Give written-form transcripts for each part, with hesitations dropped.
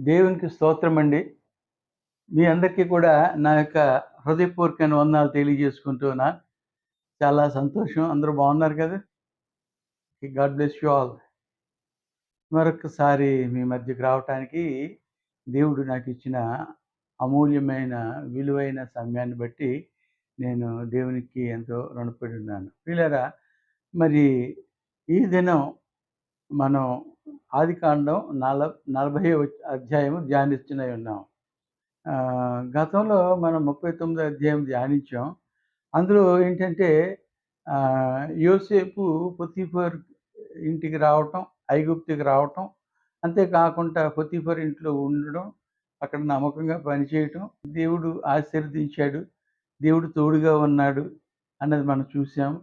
దేవునికి స్తోత్రమండి. మీ అందరికీ కూడా నా యొక్క హృదయపూర్వకమైన వందనాలు తెలియజేసుకుంటున్నా. చాలా సంతోషం. అందరూ బాగున్నారు కదా! God bless you all. మరొక్కసారి మీ మధ్యకి రావటానికి దేవుడు నాకిచ్చిన అమూల్యమైన, విలువైన సమయాన్ని బట్టి నేను దేవునికి ఎంతో రుణపడి ఉన్నాను. ప్రియులారా, మరి ఈ దినం మనం ఆదికాండం 40వ అధ్యాయం ధ్యానిస్తూనే ఉన్నాం. గతంలో మనం 39వ అధ్యాయం ధ్యానించాం. అందులో ఏంటంటే యోసేపు పొతీఫర్ ఇంటికి రావటం, ఐగుప్తుకి రావటం, అంతేకాకుండా పొతీఫర్ ఇంట్లో ఉండడం, అక్కడ నమ్మకంగా పనిచేయటం, దేవుడు ఆశీర్వదించాడు, దేవుడు తోడుగా ఉన్నాడు అన్నది మనం చూసాం.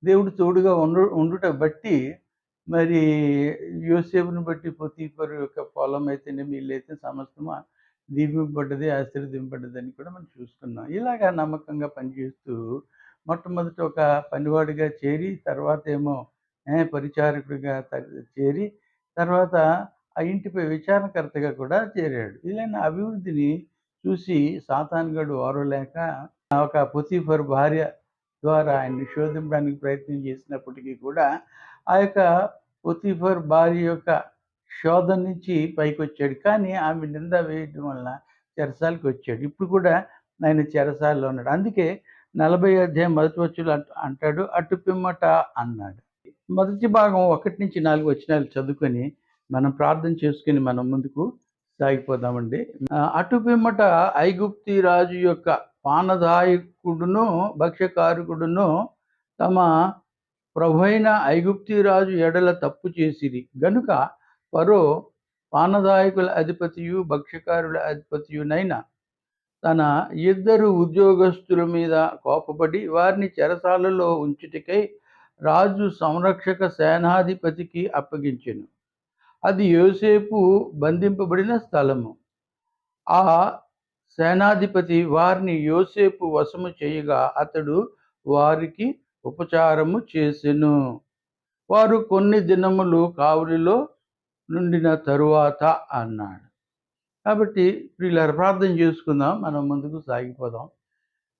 దేవుడు తోడుగా ఉండుట బట్టి మరి యోసేపుని బట్టి పొతీఫర్ యొక్క పొలం అయితేనేమి, ఇల్లైతే సమస్తము దీవింపబడ్డది, ఆశీర్వదింపబడ్డదని కూడా మనం చూసుకున్నాం. ఇలాగా నమ్మకంగా పనిచేస్తూ మొట్టమొదట ఒక పనివాడిగా చేరి, తర్వాత ఏమో పరిచారకుడిగా చేరి, తర్వాత ఆ ఇంటిపై విచారణకర్తగా కూడా చేరాడు. ఇలాంటి అభివృద్ధిని చూసి సాతానుగాడు ఓర్వలేక ఒక పొతీఫర్ భార్య ద్వారా ఆయన్ని శోధించడానికి ప్రయత్నం చేసినప్పటికీ కూడా ఆ యొక్క పొతీఫర్ భార్య యొక్క శోధన నుంచి పైకొచ్చాడు. కానీ ఆమె నింద వేయడం వలన చెరసాలకు వచ్చాడు. ఇప్పుడు కూడా ఆయన చెరసాలలో ఉన్నాడు. అందుకే 40 అధ్యాయం మొదటి వచనంలో అంటాడు, అటు పిమ్మట అన్నాడు. మొదటి భాగం 1-4 వచనాలు చదువుకొని మనం ప్రార్థన చేసుకుని మనం ముందుకు సాగిపోదామండి. అటు పిమ్మట ఐగుప్తి రాజు యొక్క పానదాయకుడును భక్ష్యకారకుడును తమ ప్రభువైన ఐగుప్తి రాజు ఎడల తప్పు చేసిరి గనుక ఫరో పానదాయకుల అధిపతియు భక్ష్యకారుల అధిపతియునైన తన ఇద్దరు ఉద్యోగస్తుల మీద కోపపడి వారిని చెరసాలలో ఉంచుటకై రాజు సంరక్షక సేనాధిపతికి అప్పగించెను. అది యోసేపు బంధింపబడిన స్థలము. ఆ సేనాధిపతి వారిని యోసేపు వశము చేయగా అతడు వారికి ఉపచారము చేసెను. వారు కొన్ని దినములు కావలిలో నుండిన తరువాత అన్నాడు. కాబట్టి వీళ్ళ ప్రార్థన చేసుకుందాం, మనం ముందుకు సాగిపోదాం.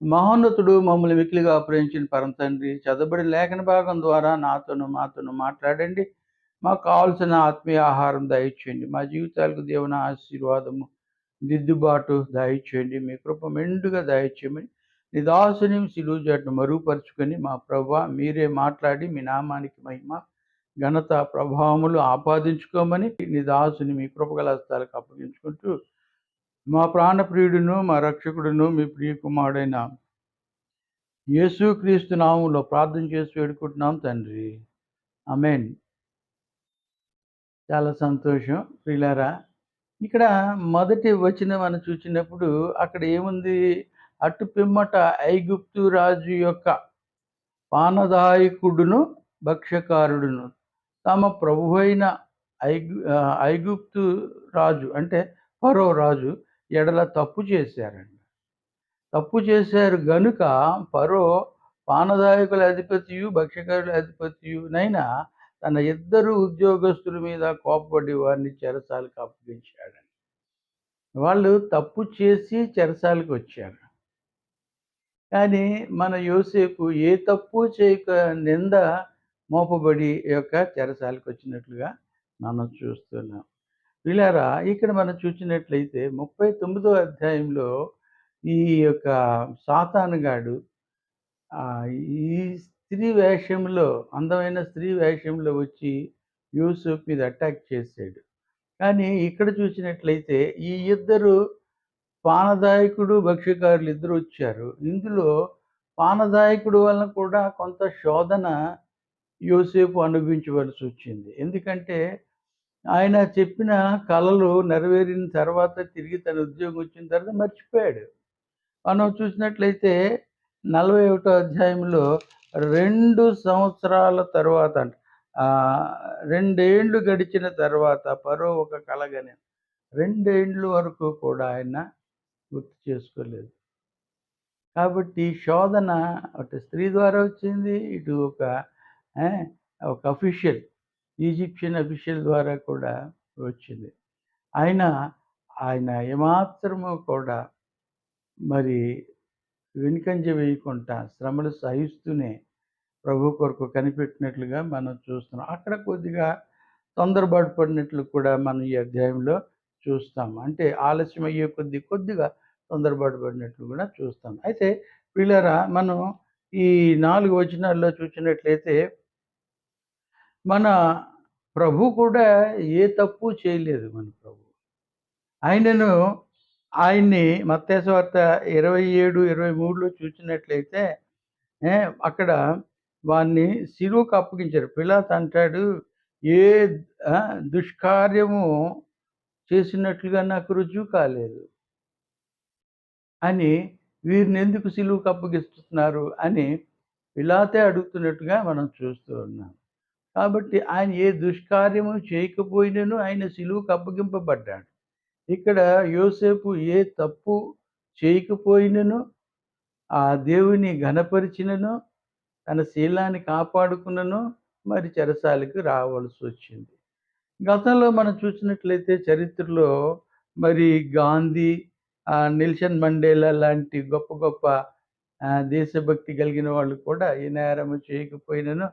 మహోన్నతుడు మమ్మల్ని మిక్కిలిగా ప్రేమించిన పరమ తండ్రి, చదవబడిన లేఖన భాగం ద్వారా మాతోను మాట్లాడండి. మాకు కావాల్సిన ఆత్మీయ ఆహారం దయచేయండి. మా జీవితాలకు దేవుని ఆశీర్వాదము, దిద్దుబాటు దయచేయండి. మీ కృప మెండుగా దయచేయమని నీ దాసుని సిలువ జట్టును మరుగుపరుచుకొని మా ప్రభువా మీరే మాట్లాడి మీ నామానికి మహిమ ఘనత ప్రభావములు ఆపాదించుకోమని నీ దాసుని మీ కృపగల హస్తాలకు అప్పగించుకుంటూ మా ప్రాణప్రియుడును మా రక్షకుడును మీ ప్రియ కుమారుడైన యేసుక్రీస్తు నామములో ప్రార్థన చేసి వేడుకుంటున్నాం తండ్రి, ఆమేన్. చాలా సంతోషం ప్రియులారా. ఇక్కడ మొదటి వచనం మనం చూసినప్పుడు అక్కడ ఏముంది? అటు పిమ్మట ఐగుప్తు రాజు యొక్క పానదాయకుడును భక్ష్యకారుడును తమ ప్రభువైన ఐగుప్తు రాజు అంటే ఫరో రాజు ఎడల తప్పు చేశారండి. తప్పు చేశారు గనుక ఫరో పానదాయకుల అధిపతియు భక్ష్యకారుల అధిపతియునైనా తన ఇద్దరు ఉద్యోగస్తుల మీద కోపపడి వారిని చెరసాలకు అప్పగించాడు. వాళ్ళు తప్పు చేసి చెరసాలకు వచ్చారు. కానీ మన యోసేపు ఏ తప్పు చేయక నింద మోపబడి యొక్క చెరసాలకు వచ్చినట్లుగా మనం చూస్తున్నాం. వీళ్ళారా, ఇక్కడ మనం చూసినట్లయితే 39వ అధ్యాయంలో ఈ యొక్క సాతానుగాడు ఈ స్త్రీ వేషంలో, అందమైన స్త్రీ వేషంలో వచ్చి యూసుఫ్ మీద అటాక్ చేశాడు. కానీ ఇక్కడ చూసినట్లయితే ఈ ఇద్దరు పానదాయకుడు భక్ష్యకారులు ఇద్దరు వచ్చారు. ఇందులో పానదాయకుడు వలన కూడా కొంత శోధన యోసేపు అనుభవించవలసి వచ్చింది. ఎందుకంటే ఆయన చెప్పిన కలలు నెరవేరిన తర్వాత తిరిగి తన ఉద్యోగం వచ్చిన తర్వాత మర్చిపోయాడు. మనం చూసినట్లయితే 41వ అధ్యాయంలో 2 సంవత్సరాల తర్వాత 2 ఏళ్ళు గడిచిన తర్వాత ఫరో ఒక కలగని 2 ఏళ్ళ వరకు కూడా ఆయన గుర్తు చేసుకోలేదు. కాబట్టి శోధన అటు స్త్రీ ద్వారా వచ్చింది, ఇటు ఒక అఫీషియల్ ఈజిప్షియన్ అఫీషియల్ ద్వారా కూడా వచ్చింది. ఆయన ఆయన ఏమాత్రము కూడా మరి వెనుకంజ వేయకుండా శ్రమలు సహిస్తూనే ప్రభు కొరకు కనిపెట్టినట్లుగా మనం చూస్తున్నాం. అక్కడ కొద్దిగా తొందరపాటు పడినట్లు కూడా మనం ఈ అధ్యాయంలో చూస్తాం. అంటే ఆలస్యం అయ్యే కొద్దిగా తొందరపాటు పడినట్లు కూడా చూస్తాం. అయితే ప్రియులారా, మనం ఈ 4 వచనాల్లో చూసినట్లయితే మన ప్రభు కూడా ఏ తప్పు చేయలేదు మన ప్రభు. ఆయనను ఆయన్ని మత్తయి సువార్త 27, 23లో చూసినట్లయితే అక్కడ వాన్ని సిలువకు అప్పగించారు. పిలాతు అంటాడు, ఏ దుష్కార్యము చేసినట్లుగా నాకు రుజువు కాలేదు అని, వీరిని ఎందుకు సిలువకు అప్పగిస్తున్నారు అని పిలాతే అడుగుతున్నట్టుగా మనం చూస్తూ ఉన్నాం. కాబట్టి ఆయన ఏ దుష్కార్యము చేయకపోయినను ఆయన సిలువకు అప్పగింపబడ్డాడు. ఇక్కడ యోసేపు ఏ తప్పు చేయకపోయినను ఆ దేవుని ఘనపరిచినను తన శీలాన్ని కాపాడుకున్నను మరి చెరసాలకు రావాల్సొచ్చింది. గతంలో మనం చూసినట్లయితే చరిత్రలో మరి గాంధీ, నెల్సన్ మండేలా లాంటి గొప్ప గొప్ప దేశభక్తి కలిగిన వాళ్ళు కూడా ఏ నేరము చేయకపోయినను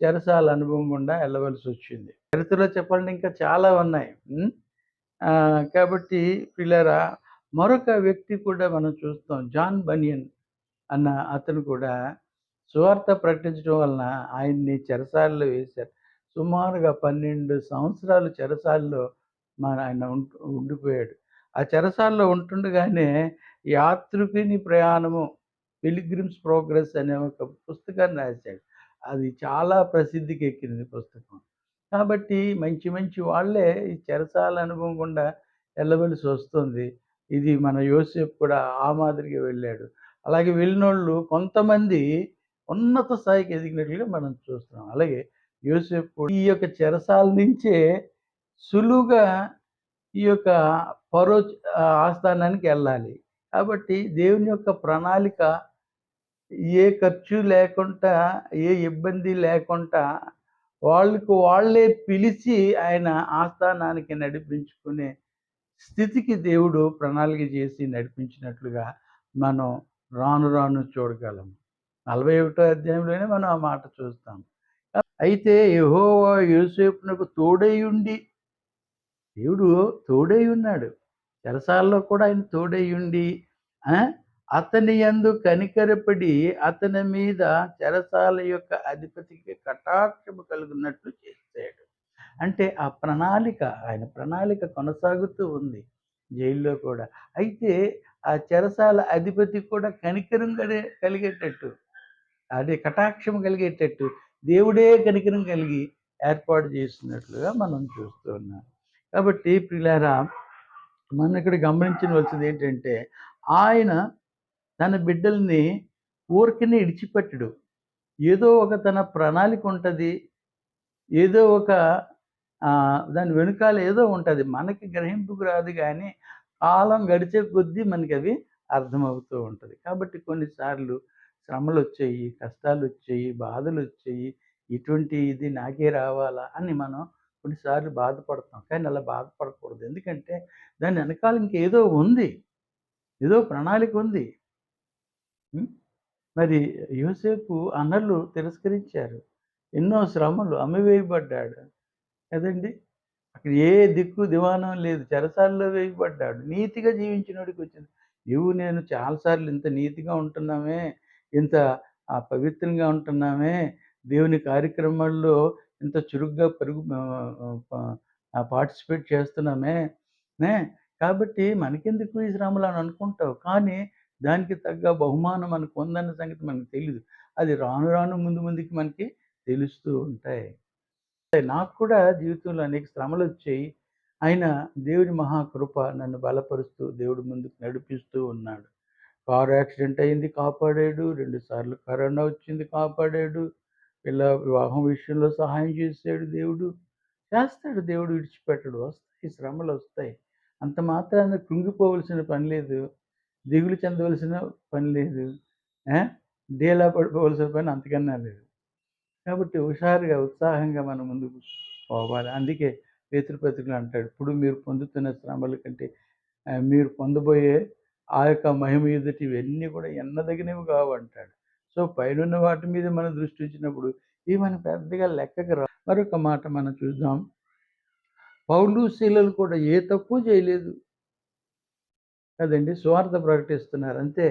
చెరసాల అనుభవం గుండా వెళ్ళవలసొచ్చింది. చరిత్రలో చెప్పాలంటే ఇంకా చాలా ఉన్నాయి. కాబట్టి ప్రియులారా, మరొక వ్యక్తి కూడా మనం చూస్తాం. జాన్ బనియన్ అన్న అతను కూడా సువార్త ప్రకటించడం వలన ఆయన్ని చెరసాలలో వేశారు. సుమారుగా 12 సంవత్సరాలు చెరసాలలో ఆయన ఉండిపోయాడు. ఆ చెరసాలలో ఉంటుండగానే 'యాత్రికుని ప్రయాణము' 'పిల్గ్రిమ్స్ ప్రోగ్రెస్' అనే ఒక పుస్తకాన్ని రాశాడు. అది చాలా ప్రసిద్ధికి ఎక్కింది పుస్తకం. కాబట్టి మంచి మంచి వాళ్ళే ఈ చెరసాల అనుభవం గుండా వెళ్ళవలసి వస్తుంది. ఇది మన యోసేపు కూడా ఆ మాదిరిగా వెళ్ళాడు. అలాగే వెళ్ళినోళ్ళు కొంతమంది ఉన్నత స్థాయికి ఎదిగినట్లుగా మనం చూస్తున్నాం. అలాగే యోసేపు కూడా ఈ యొక్క చెరసాల నుంచే సులువుగా ఈ యొక్క ఫరో ఆస్థానానికి వెళ్ళాలి. కాబట్టి దేవుని యొక్క ప్రణాళిక ఏ ఖర్చు లేకుండా, ఏ ఇబ్బంది లేకుండా వాళ్ళకు వాళ్ళే పిలిచి ఆయన ఆస్థానానికి నడిపించుకునే స్థితికి దేవుడు ప్రణాళిక చేసి నడిపించినట్లుగా మనం రాను రాను చూడగలం. 41వ అధ్యాయంలోనే మనం ఆ మాట చూస్తాం. అయితే యెహోవా యోసేపునకు తోడైయుండి, దేవుడు తోడై ఉన్నాడు. చెరసాలలో కూడా ఆయన తోడై ఉండి అతని యందు కనికరపడి అతని మీద చెరసాల యొక్క అధిపతికి కటాక్షము కలుగునట్లు చేశాడు. అంటే ఆ ప్రణాళిక, ఆయన ప్రణాళిక కొనసాగుతూ ఉంది జైల్లో కూడా. అయితే ఆ చెరసాల అధిపతి కూడా కనికరం కలిగేటట్టు, అదే కటాక్షం కలిగేటట్టు దేవుడే కనికరం కలిగి ఏర్పాటు చేస్తున్నట్లుగా మనం చూస్తూ ఉన్నాం. కాబట్టి ప్రియులారా, మనం ఇక్కడ గమనించవలసింది ఏంటంటే, ఆయన తన బిడ్డల్ని ఊరికనే ఇడిచిపెట్టడు. ఏదో ఒక తన ప్రణాళిక ఉంటది. ఏదో ఒక దాని వెనుకాల ఏదో ఉంటది. మనకి గ్రహింపుకు రాదు గానీ, కాలం గడిచే కొద్దీ మనకవి అర్థమవుతూ ఉంటది. కాబట్టి కొన్నిసార్లు శ్రమలొచ్చాయి, కష్టాలొచ్చాయి, బాధలొచ్చాయి. ఇటువంటి ఇది నాకే రావాలా అని మనం కొన్నిసార్లు బాధపడతాం. కానీ అలా బాధపడకూడదు. ఎందుకంటే దాని వెనకాల ఇంకేదో ఉంది. ఏదో ప్రణాళిక ఉంది. మరి యోసేపు అన్నలు తిరస్కరించారు. ఎన్నో శ్రమలు, అమ్మివేయబడ్డాడు కదండీ! అక్కడ ఏ దిక్కు దివానం లేదు. చెరసాలలో వేయబడ్డాడు. నీతిగా జీవించినోడికి వచ్చింది. నువ్వు నేను చాలా సార్లు ఇంత నీతిగా ఉంటున్నామే, ఇంత పవిత్రంగా ఉంటున్నామే, దేవుని కార్యక్రమాల్లో ఇంత చురుగ్గా పార్టిసిపేట్ చేస్తున్నామే. నే కాబట్టి మనకెందుకు ఈ శ్రమలు అని అనుకుంటావు. కానీ దానికి తగ్గ బహుమానం మనకు ఉందన్న సంగతి మనకు తెలీదు. అది రాను రాను ముందు ముందుకి మనకి తెలుస్తూ ఉంటాయి. నాకు కూడా జీవితంలో అనేక శ్రమలొచ్చాయి. అయినా దేవుని మహాకృప నన్ను బలపరుస్తూ దేవుడు ముందుకు నడిపిస్తూ ఉన్నాడు. కారు యాక్సిడెంట్ అయింది, కాపాడాడు. 2 సార్లు కరోనా వచ్చింది, కాపాడాడు. వివాహం విషయంలో సహాయం చేసాడు దేవుడు. చేస్తాడు దేవుడు, విడిచిపెట్టడు. వస్తాయి, శ్రమలొస్తాయి. అంత మాత్రాన కృంగిపోవలసిన పని లేదు. దిగులు చెందవలసిన పని లేదు. డీలా పడిపోవలసిన పని అంతకన్నా లేదు. కాబట్టి హుషారుగా, ఉత్సాహంగా మనం ముందుకు పోవాలి. అందుకే పేతురు పత్రికలో అంటాడు, ఇప్పుడు మీరు పొందుతున్న శ్రమల కంటే మీరు పొందబోయే ఆ యొక్క మహిమ ఎదుట ఇవన్నీ కూడా ఎన్నదగినవి కావు అంటాడు. సో, పైనున్న వాటి మీద మనం దృష్టి ఉంచినప్పుడు ఇవి మనకు పెద్దగా లెక్కకు రావు. మరొక మాట మనం చూద్దాం. పౌలు, శీలలు కూడా ఏ తప్పు చేయలేదు కదండీ! సువార్త ప్రకటిస్తున్నారు అంతే.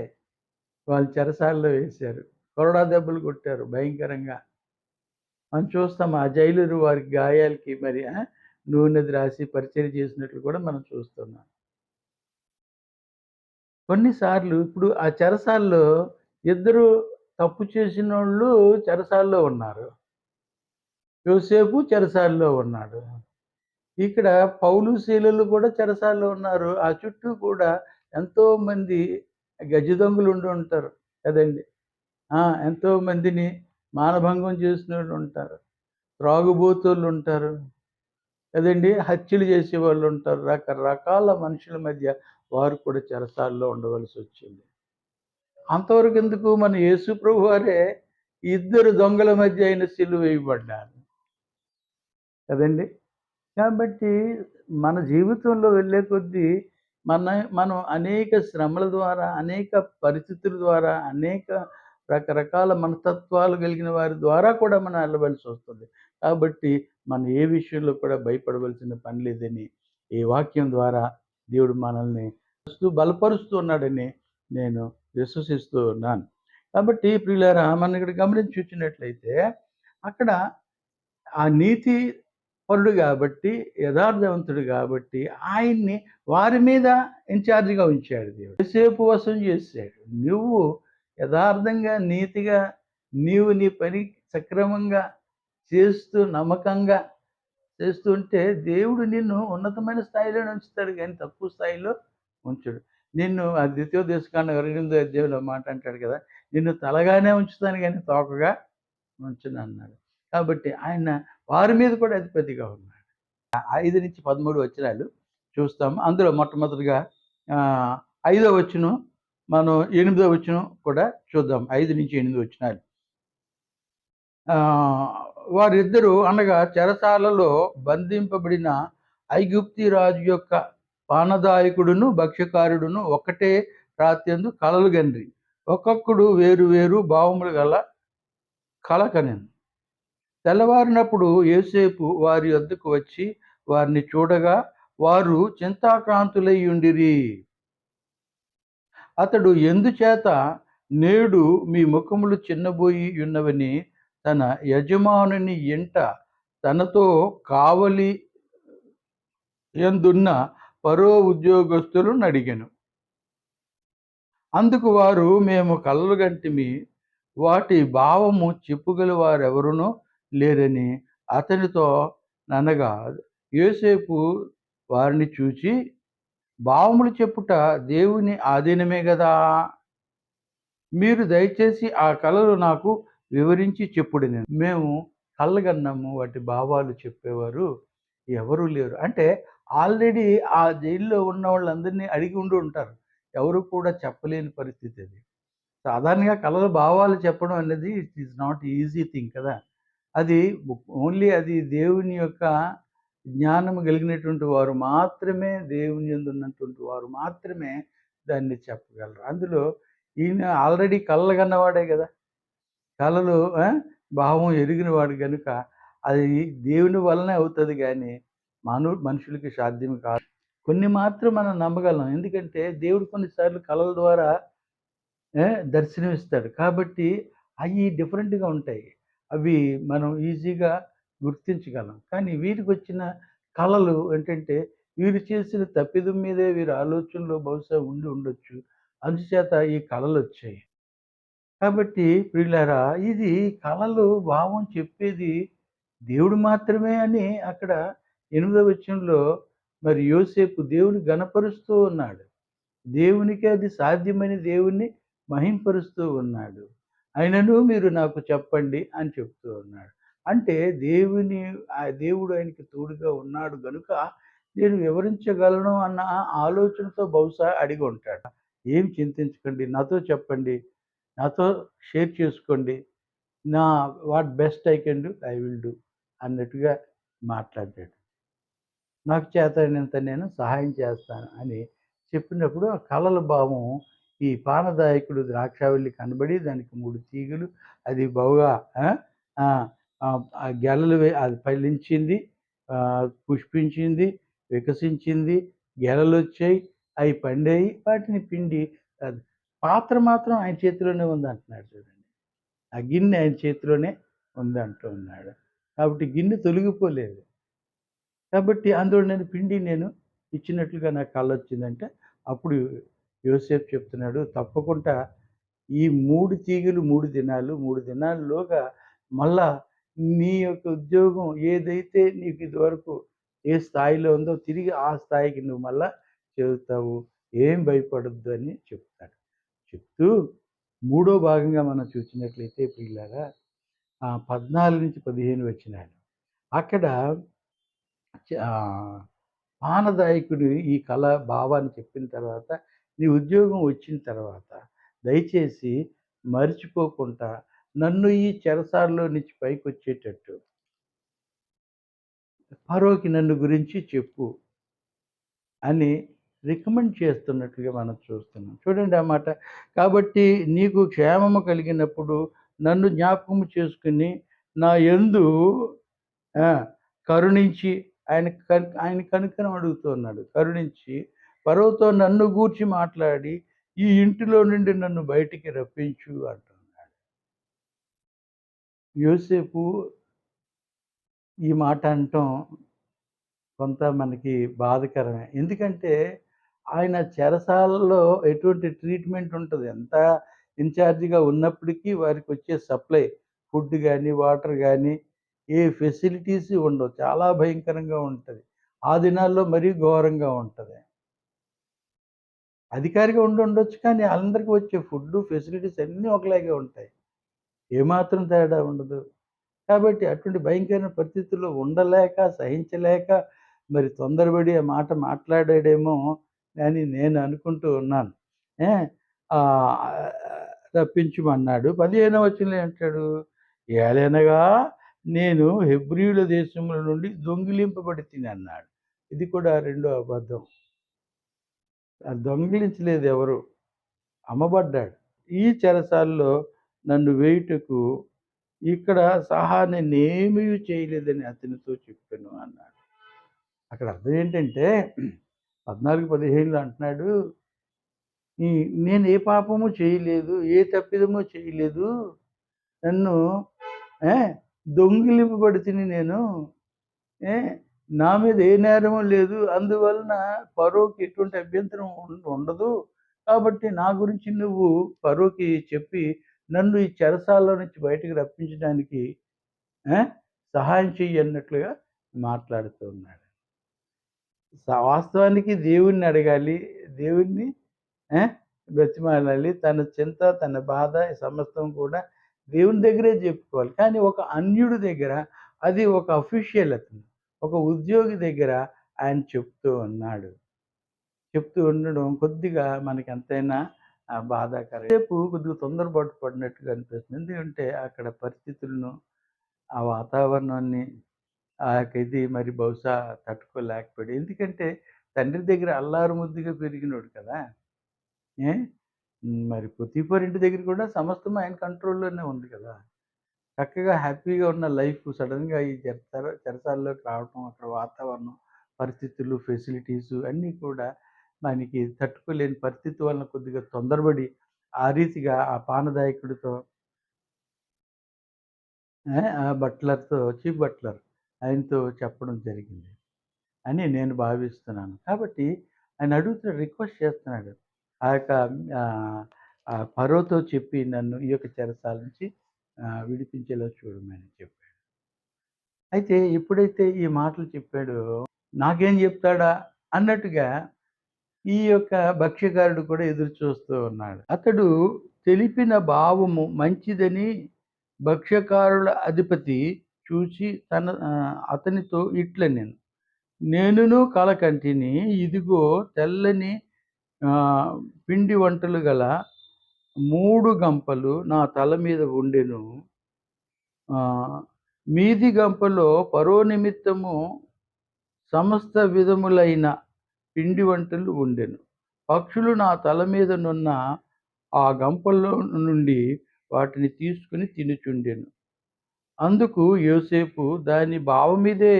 వాళ్ళు చెరసాలలో వేశారు. కొరడా దెబ్బలు కొట్టారు భయంకరంగా. మనం చూస్తాం ఆ జైలరు వారికి గాయాలకి మరి నూనెది రాసి పరిచర్య చేసినట్లు కూడా మనం చూస్తున్నాం. కొన్నిసార్లు ఇప్పుడు ఆ చెరసాల్లో ఇద్దరు తప్పు చేసినోళ్ళు చెరసాల్లో ఉన్నారు. యోసేపు చెరసాల్లో ఉన్నాడు. ఇక్కడ పౌలు, శీలలు కూడా చెరసాల్లో ఉన్నారు. ఆ చుట్టూ కూడా ఎంతోమంది గజదొంగలు ఉండి ఉంటారు కదండీ! ఎంతో మందిని మానభంగం చేసినోళ్ళు ఉంటారు. త్రాగుబోతోళ్ళు ఉంటారు కదండీ! హత్యలు చేసేవాళ్ళు ఉంటారు. రకరకాల మనుషుల మధ్య వారు కూడా చెరసాల్లో ఉండవలసొచ్చింది. అంతవరకు ఎందుకు మన యేసు ప్రభువారే ఇద్దరు దొంగల మధ్య ఆయన సిలువ వేయబడ్డారు కదండీ! కాబట్టి మన జీవితంలో వెళ్ళే కొద్దీ మనం అనేక శ్రమల ద్వారా, అనేక పరిస్థితుల ద్వారా, అనేక రకరకాల మనస్తత్వాలు కలిగిన వారి ద్వారా కూడా మనం వెళ్ళవలసొస్తుంది. కాబట్టి మనం ఏ విషయంలో కూడా భయపడవలసిన పని లేదని ఈ వాక్యం ద్వారా దేవుడు మనల్ని బలపరుస్తూ ఉన్నాడని నేను విశ్వసిస్తూ ఉన్నాను. కాబట్టి ప్రియులారా మనం ఇక్కడ గమనించి చూసినట్లయితే అక్కడ ఆ నీతి పరుడు గాబట్టి, యథార్థవంతుడు గాబట్టి, ఆయన్ని వారి మీద ఇన్‌చార్జ్‌గా ఉంచాడు దేవుడు. ఎంతసేపు వశం చేసాడు. నువ్వు యథార్థంగా, నీతిగా నీవు నీ పని సక్రమంగా చేస్తూ, నమ్మకంగా చేస్తూ ఉంటే, దేవుడు నిన్ను ఉన్నతమైన స్థాయిలోనే ఉంచుతాడు గానీ, తక్కువ స్థాయిలో ఉంచడు. నిన్ను ఆ ద్వితీయోపదేశకాండం 28 అధ్యాయంలో మాట అంటాడు కదా! నిన్ను తలగానే ఉంచుతాను గానీ, తోకగా ఉంచనన్నాడు. కాబట్టి ఆయన వారి మీద కూడా అధిపతిగా ఉన్నాడు. 5-13 వచనాలు చూస్తాము. అందులో మొట్టమొదటిగా 5వ వచనం, మనం 8వ వచనం కూడా చూద్దాం. 5-8 వచనాలు. వారిద్దరూ అనగా చెరసాలలో బంధింపబడిన ఐగుప్తీ రాజు యొక్క పానదాయకుడును, భక్ష్యకారుడును ఒకటే రాత్యందు కలలు గండ్రి. ఒక్కొక్కడు వేరు వేరు భావములు గల కల కనెను. తెల్లవారినప్పుడు యోసేపు వారి వద్దకు వచ్చి వారిని చూడగా వారు చింతాక్రాంతులయ్యుండిరి. అతడు ఎందుచేత నేడు మీ ముఖములు చిన్నబోయి ఉన్నవని తన యజమానుని ఇంట తనతో కావలి యందున్న ఫరో ఉద్యోగస్తులను అడిగెను. అందుకు వారు, మేము కలలు గంటిమి, వాటి భావము చెప్పుగల వారెవరునూ లేరని అతనితో ననగా, యోసేపు వారిని చూచి, భావములు చెప్పుట దేవుని ఆధీనమే గదా! మీరు దయచేసి ఆ కలలు నాకు వివరించి చెప్పుడనెను. మేము కలలుగన్నాము, వాటి భావాలు చెప్పేవారు ఎవరు లేరు. అంటే ఆల్రెడీ ఆ జైల్లో ఉన్నోళ్ళందరినీ అడిగి ఉండి ఉంటారు. ఎవరు కూడా చెప్పలేని పరిస్థితి అది. సాధారణంగా కలల భావాలు చెప్పడం అనేది it is not easy thing కదా! అది ఓన్లీ అది దేవుని యొక్క జ్ఞానం కలిగినటువంటి వారు మాత్రమే, దేవుని యందు ఉన్నటువంటి వారు మాత్రమే దాన్ని చెప్పగలరు. అందులో ఈయన ఆల్రెడీ కలలు కన్నవాడే గదా! కలలు భావం ఎరిగినవాడు గనుక అది దేవుని వలనే అవుతది గానీ, మనుషులకి సాధ్యం కాదు. కొన్ని మాత్రం మనం నమ్మగలం. ఎందుకంటే దేవుడు కొన్నిసార్లు కలల ద్వారా దర్శనమిస్తాడు. కాబట్టి అయి డిఫరెంట్‌గా ఉంటాయి. అవి మనం ఈజీగా గుర్తించగలం. కానీ వీరికొచ్చిన కలలు ఏంటంటే, వీరు చేసిన తప్పిదం మీదే వీరి ఆలోచనలో బహుశా ఉండి ఉండొచ్చు. అందుచేత ఈ కలలొచ్చాయి. కాబట్టి ప్రియులారా, ఇది కలలు భావం చెప్పేది దేవుడు మాత్రమే అని అక్కడ 8వ వచనంలో మరి యోసేపు దేవుని ఘనపరుస్తూ ఉన్నాడు. దేవునికే అది సాధ్యమని దేవుణ్ణి మహింపరుస్తూ ఉన్నాడు. అయినను మీరు నాకు చెప్పండి అని చెప్తూ ఉన్నాడు. అంటే దేవుడు ఆయనకి తోడుగా ఉన్నాడు గనుక నేను వివరించగలను అన్న ఆలోచనతో బహుశా అడిగి ఉంటాడు. ఏం చింతించకండి, నాతో చెప్పండి, నాతో షేర్ చేసుకోండి. నా what best I can do I will do అన్నట్టుగా మాట్లాడాడు. నాకు చేతనైనంత నేను సహాయం చేస్తాను అని చెప్పినప్పుడు ఆ కలల భావం ఈ పానదాయకుడు ద్రాక్షావల్లి కనబడి దానికి 3 తీగలు అది బహుగా ఆ! ఆ! ఆ గెలలు అది ఫలించింది. పుష్పించింది, వికసించింది, గెలలొచ్చాయి, అయి పండాయి. వాటిని పిండి అది పాత్ర మాత్రం ఆయన చేతిలోనే ఉందంటున్నాడు చూడండి. ఆ గిన్నె ఆయన చేతిలోనే ఉందంటూ ఉన్నాడు. కాబట్టి గిన్నె తొలగిపోలేదు. కాబట్టి అందులో నేను ఇచ్చినట్లుగా నాకు కలొచ్చిందంటే, అప్పుడు యోసేపు చెప్తున్నాడు, తప్పకుండా ఈ 3 తీగలు 3 దినాలు, 3 దినాల్లోగా మళ్ళా నీ యొక్క ఉద్యోగం ఏదైతే నీకు ఇదివరకు ఏ స్థాయిలో ఉందో తిరిగి ఆ స్థాయికి నువ్వు మళ్ళా చేరుతావు. ఏం భయపడొద్దు అని చెప్తాడు. చెప్తూ మూడో భాగంగా మనం చూసినట్లయితే ప్రియులారా 14-15 వచనాలు. అక్కడ పానదాయకుడు ఈ కళ భావాన్ని చెప్పిన తర్వాత, నీ ఉద్యోగం వచ్చిన తర్వాత దయచేసి మర్చిపోకుండా నన్ను ఈ చెరసాలలో నుంచి పైకొచ్చేటట్టు ఫరోకి నన్ను గురించి చెప్పు అని రికమెండ్ చేస్తున్నట్లుగా మనం చూస్తున్నాం. చూడండి ఆ మాట. కాబట్టి నీకు క్షేమము కలిగినప్పుడు నన్ను జ్ఞాపకము చేసుకొని నా యందు ఆ! కరుణించి ఆయన కనికరం అడుగుతున్నాడు. కరుణించి ఫరోతో నన్ను గూర్చి మాట్లాడి, ఈ ఇంటిలో నుండి నన్ను బయటికి రప్పించు అంటున్నాడు. యోసేపు ఈ మాట అనటం కొంత మనకి బాధాకరమే. ఎందుకంటే ఆయన చెరసాలలో ఎటువంటి ట్రీట్‌మెంట్ ఉంటది. ఎంత ఇన్‌చార్జ్‌గా ఉన్నప్పటికీ వారికొచ్చే సప్లై ఫుడ్ గాని, వాటర్ గాని ఏ ఫెసిలిటీస్ ఉండవు. చాలా భయంకరంగా ఉంటది. ఆ దినాల్లో మరీ ఘోరంగా ఉంటది. అధికారిగా ఉండుండొచ్చు కానీ అందరికి వచ్చే ఫుడ్డు, ఫెసిలిటీస్ అన్నీ ఒకలాగే ఉంటాయి. ఏమాత్రం తేడా ఉండదు. కాబట్టి అటువంటి భయంకరమైన పరిస్థితుల్లో ఉండలేక, సహించలేక మరి తొందరపడి ఆ మాట మాట్లాడాడేమో అని నేను అనుకుంటూ ఉన్నాను. ఏ ఆహ్, రప్పించమన్నాడు. 15వ వచనంలో ఏమంటాడు? ఏలనగా నేను హెబ్రీయుల దేశముల నుండి దొంగిలింపబడి తినన్నాడు. ఇది కూడా రెండో అబద్ధం. దొంగిలించలేదు ఎవరు. అమ్మబడ్డాడు. ఈ చెరసాలలో నన్ను వేయుటకు ఇక్కడ సహా నేనేమియు చేయలేదని అతనితో చెప్పాను అన్నాడు. అక్కడ అర్థం ఏంటంటే 14, 15లో అంటున్నాడు, ఈ నేను ఏ పాపము చేయలేదు, ఏ తప్పిదము చేయలేదు. నన్ను ఏ దొంగిలింపబడి తిని నేను. ఏ నా మీద ఏ నేరము లేదు. అందువలన ఫరోకి ఎటువంటి అభ్యంతరం ఉండదు. కాబట్టి నా గురించి నువ్వు ఫరోకి చెప్పి నన్ను ఈ చెరసాలలో నుంచి బయటికి రప్పించడానికి ఆ! సహాయం చెయ్యి అన్నట్లుగా మాట్లాడుతూ ఉన్నాడు. వాస్తవానికి దేవుడిని అడగాలి. దేవుడిని ఆ! బ్రతిమాలాలి. తన చింత, తన బాధ సమస్తం కూడా దేవుని దగ్గరే చెప్పుకోవాలి. కానీ ఒక అన్యుడి దగ్గర అది ఒక అఫీషియల్ అతను. ఒక ఉద్యోగి దగ్గర ఆయన చెప్తూ ఉన్నాడు. చెప్తూ ఉండడం కొద్దిగా మనకెంతైనా బాధాకరం. రేపు కొద్దిగా తొందరపాటు పడినట్టుగా అనిపిస్తుంది. ఎందుకంటే అక్కడ పరిస్థితులను, ఆ వాతావరణాన్ని ఆ యొక్క ఇది మరి బహుశా తట్టుకోలేకపోయాడు. ఎందుకంటే తండ్రి దగ్గర అల్లారు ముద్దుగా పెరిగినోడు కదా! ఏ మరి పొతీఫర్ ఇంటి దగ్గర కూడా సమస్తం ఆయన కంట్రోల్‌లోనే ఉంది కదా! చక్కగా హ్యాపీగా ఉన్న లైఫ్ సడెన్‌గా ఈ చెరసాలలోకి రావటం, అక్కడ వాతావరణం, పరిస్థితులు, ఫెసిలిటీసు అన్నీ కూడా మనకి తట్టుకోలేని పరిస్థితి వలన కొద్దిగా తొందరపడి, ఆ రీతిగా ఆ పానదాయకుడితో ఆ బట్లర్‌తో చీఫ్ బట్లర్ ఆయనతో చెప్పడం జరిగింది అని నేను భావిస్తున్నాను. కాబట్టి ఆయన అడుగుతున్నాడు, రిక్వెస్ట్ చేస్తున్నాడు. ఆ యొక్క ఫరోతో చెప్పి నన్ను ఈ యొక్క చెరసాల నుంచి విడిపించేలా చూడమని చెప్పాడు. అయితే ఎప్పుడైతే ఈ మాటలు చెప్పాడో, నాకేం చెప్తాడా అన్నట్టుగా ఈ యొక్క భక్ష్యకారుడు కూడా ఎదురు చూస్తూ ఉన్నాడు. అతడు తెలిపిన భావము మంచిదని భక్ష్యకారుల అధిపతి చూచి అతనితో ఇట్లనెను. నేనును కల కంటిని, ఇదిగో తెల్లని ఆహ్, పిండి వంటలు గల 3 గంపలు నా తల మీద ఉండెను. ఆహ్, మీది గంపలో ఫరో నిమిత్తము సమస్త విధములైన పిండి వంటలు ఉండెను. పక్షులు నా తల మీదనున్న ఆ గంపల్లో నుండి వాటిని తీసుకుని తినుచుండెను. అందుకు యోసేపు దాని బావమీదే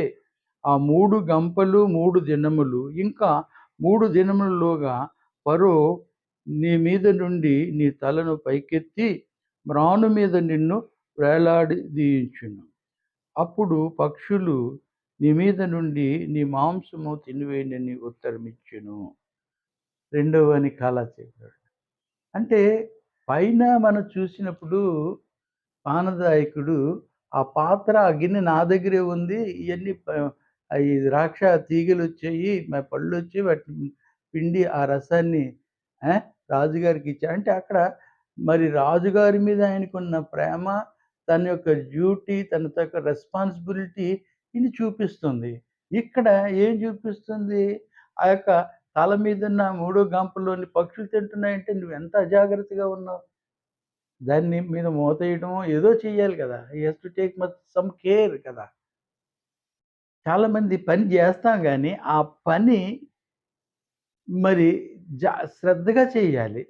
ఆ 3 గంపలు 3 దినములు ఇంకా 3 దినములలోగా ఫరో నీ మీద నుండి నీ తలను పైకెత్తి మ్రాను మీద నిన్ను వేలాడదీయించును. అప్పుడు పక్షులు నీ మీద నుండి నీ మాంసము తినివేయనని ఉత్తరమిచ్చెను. రెండవని కాలా చెప్పాడు. అంటే పైన మనం చూసినప్పుడు పానదాయకుడు ఆ పాత్ర, ఆ గిన్నె నా దగ్గరే ఉంది. ఇయన్నీ ఈ ద్రాక్ష తీగెలొచ్చాయి, పళ్ళొచ్చాయి. వాటిని పిండి ఆ రసాన్ని ఆ! రాజుగారికిచ్చా అంటే అక్కడ మరి రాజుగారి మీద ఆయనకున్న ప్రేమ, తన యొక్క డ్యూటీ, తన యొక్క రెస్పాన్సిబిలిటీ ఇది చూపిస్తుంది. ఇక్కడ ఏం చూపిస్తుంది? ఆ యొక్క తల మీదున్న మూడో గంపలోని పక్షులు తింటున్నాయంటే నువ్వెంత అజాగ్రత్తగా ఉన్నావు. దాన్ని మీద మూతేయడమో ఏదో చెయ్యాలి కదా! He has to take some care కదా! చాలామంది పని జేస్తాం గానీ, ఆ పని మరి శ్రద్ధగా చేయాలి.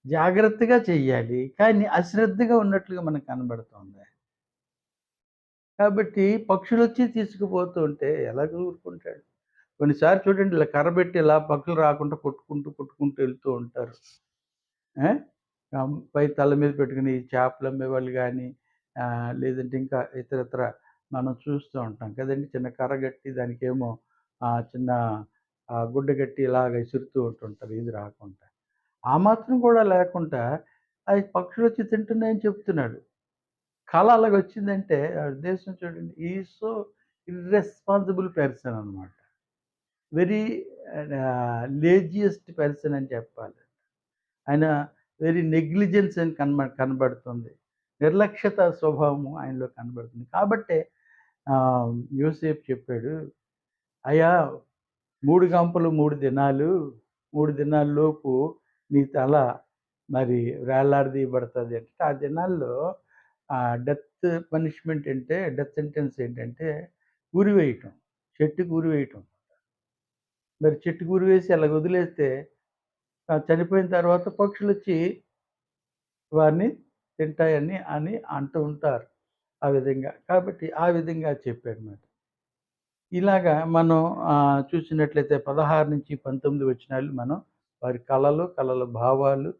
జాగ్రత్తగా చెయ్యాలి. కానీ అశ్రద్ధగా ఉన్నట్లుగా మనకు కనబడుతోంది. కాబట్టి పక్షులొచ్చి తీసుకుపోతూ ఉంటే ఎలాగ ఊరుకుంటాడు? కొన్నిసార్లు చూడండి ఇలా కర్రబెట్టి ఇలా పక్షులు రాకుండా కొట్టుకుంటూ ఎళ్తూ ఉంటారు. ఆ! పై తల మీద పెట్టుకొని చేపలమ్మేవాళ్ళు గానీ, లేదంటే ఇంకా ఇతరితర మనం చూస్తూ ఉంటాం కదండీ! చిన్న కర్ర గట్టి దానికేమో చిన్న గుడ్డ గట్టి ఇలాగ ఇసురుతూ ఉంటుంటారు ఇది రాకుండా. ఆ మాత్రం కూడా లేకుండా అయి పక్షులొచ్చి తింటున్నాయని చెప్తున్నాడు. కళ అలాగొచ్చిందంటే ఆ ఉద్దేశం చూడండి. He is so irresponsible person అన్నమాట. వెరీ లేజియస్ట్ పర్సన్ అని చెప్పాలి. ఆయన వెరీ నెగ్లిజెన్స్ అని కనబడుతుంది. నిర్లక్ష్యత స్వభావము ఆయనలో కనబడుతుంది. కాబట్టే యోసేపు చెప్పాడు, "అయ్యా 3 గంపలు 3 దినాలు, 3 దినాల్లోపు నీ తల మరి వేలాడదీయబడతది" అంటే ఆ దినాల్లో డెత్ పనిష్మెంట్ అంటే డెత్ సెంటెన్స్ ఏంటంటే ఉరివేయటం. చెట్టుకి ఉరివేయటం. మరి చెట్టుకి ఉరివేసి అలాగ వదిలేస్తే చనిపోయిన తర్వాత పక్షులొచ్చి వారిని తింటాయని అంటూ ఉంటారు. ఆ విధంగా. కాబట్టి ఆ విధంగా చెప్పాడన్నమాట. ఇలాగా మనం చూసినట్లయితే 16-19 వచనాలు మనం వారి కలలు, కలల భావాలు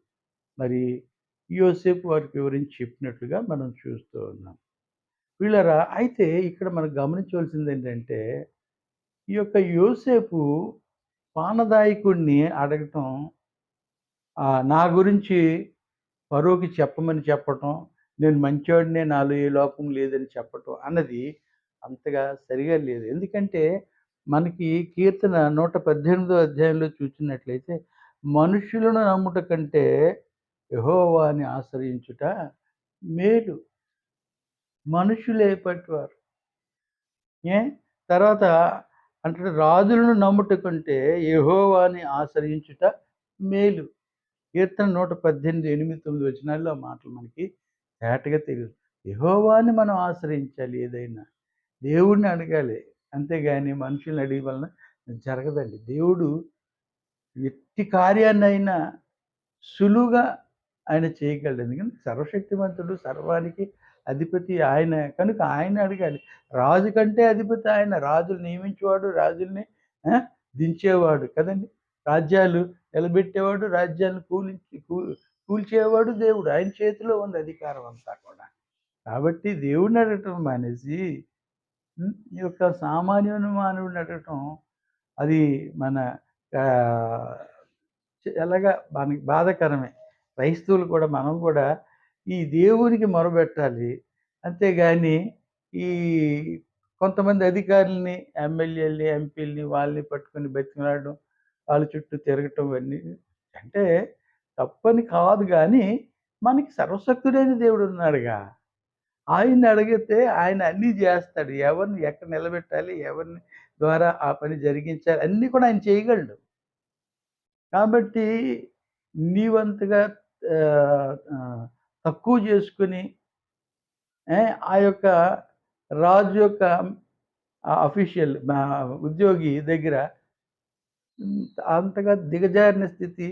మరి యోసేపు వారికి వివరించి చెప్పినట్లుగా మనం చూస్తూ ఉన్నాం. ప్రియులారా అయితే ఇక్కడ మనం గమనించవలసిందేంటంటే, ఈ యొక్క యోసేపు పానదాయకుడిని అడగటం నా గురించి ఫరోకి చెప్పమని చెప్పటం, నేను మంచోడినే నాలో ఏ లోపం లేదని చెప్పటం అన్నది అంతగా సరిగా లేదు. ఎందుకంటే మనకి కీర్తన 118 అధ్యాయంలో చూచినట్లయితే, మనుషులను నమ్ముట కంటే యెహోవాని ఆశ్రయించుట మేలు. మనుషులే పట్టువారు. ఏ తర్వాత అంటాడు రాజులను నమ్ముట కంటే యెహోవాని ఆశ్రయించుట మేలు. కీర్తన 118, 8, 9 వచనాల్లో ఆ మాటలు మనకి తేటగా తెలుసు. యెహోవాని మనం ఆశ్రయించాలి ఏదైనా. దేవుడిని అడగాలి. అంతేగాని మనుషుల్ని అడిగే వలన జరగదండి. దేవుడు ఎట్టి కార్యాన్నైనా సులువుగా ఆయన చేయగలడు. ఎందుకంటే సర్వశక్తిమంతుడు, సర్వానికి అధిపతి ఆయనే. కనుక ఆయన్ని అడగాలి. రాజు కంటే అధిపతి ఆయన. రాజులు నియమించేవాడు, రాజుల్ని ఆ! దించేవాడు కదండీ! రాజ్యాలు నిలబెట్టేవాడు, రాజ్యాలను కూల్చేవాడు దేవుడు. ఆయన చేతిలో ఉంది అధికారం అంతా కూడా. కాబట్టి దేవుడిని అడగటం మానేసి ఈ యొక్క సామాన్యమైన మానవుడిని అడగటం అది మన ఆహ్, ఎలాగా మనకి బాధాకరమే. క్రైస్తవులు కూడా మనం కూడా ఈ దేవునికి మొరబెట్టాలి. అంతేగాని ఈ కొంతమంది అధికారులని, ఎమ్మెల్యేలని, ఎంపీలని వాళ్ళని పట్టుకొని బతిమిలాడడం, వాళ్ళ చుట్టూ తిరగటం ఇవన్నీ అంటే తప్పని కాదు గానీ, మనకి సర్వశక్తుడైన దేవుడున్నాడుగా. ఆయన్ని అడిగితే ఆయన అన్నీ జేస్తాడు. ఎవరిని ఎక్కడ నిలబెట్టాలి, ఎవరిని ద్వారా ఆ పని జరిగించాలి అన్నీ కూడా ఆయన చేయగలడు. కాబట్టి నీవంతగా ఆహ్, ఆహ్, తక్కువ జేసుకొని ఆ యొక్క రాజు యొక్క అఫీషియల్ ఉద్యోగి దగ్గర అంతగా దిగజారిన స్థితి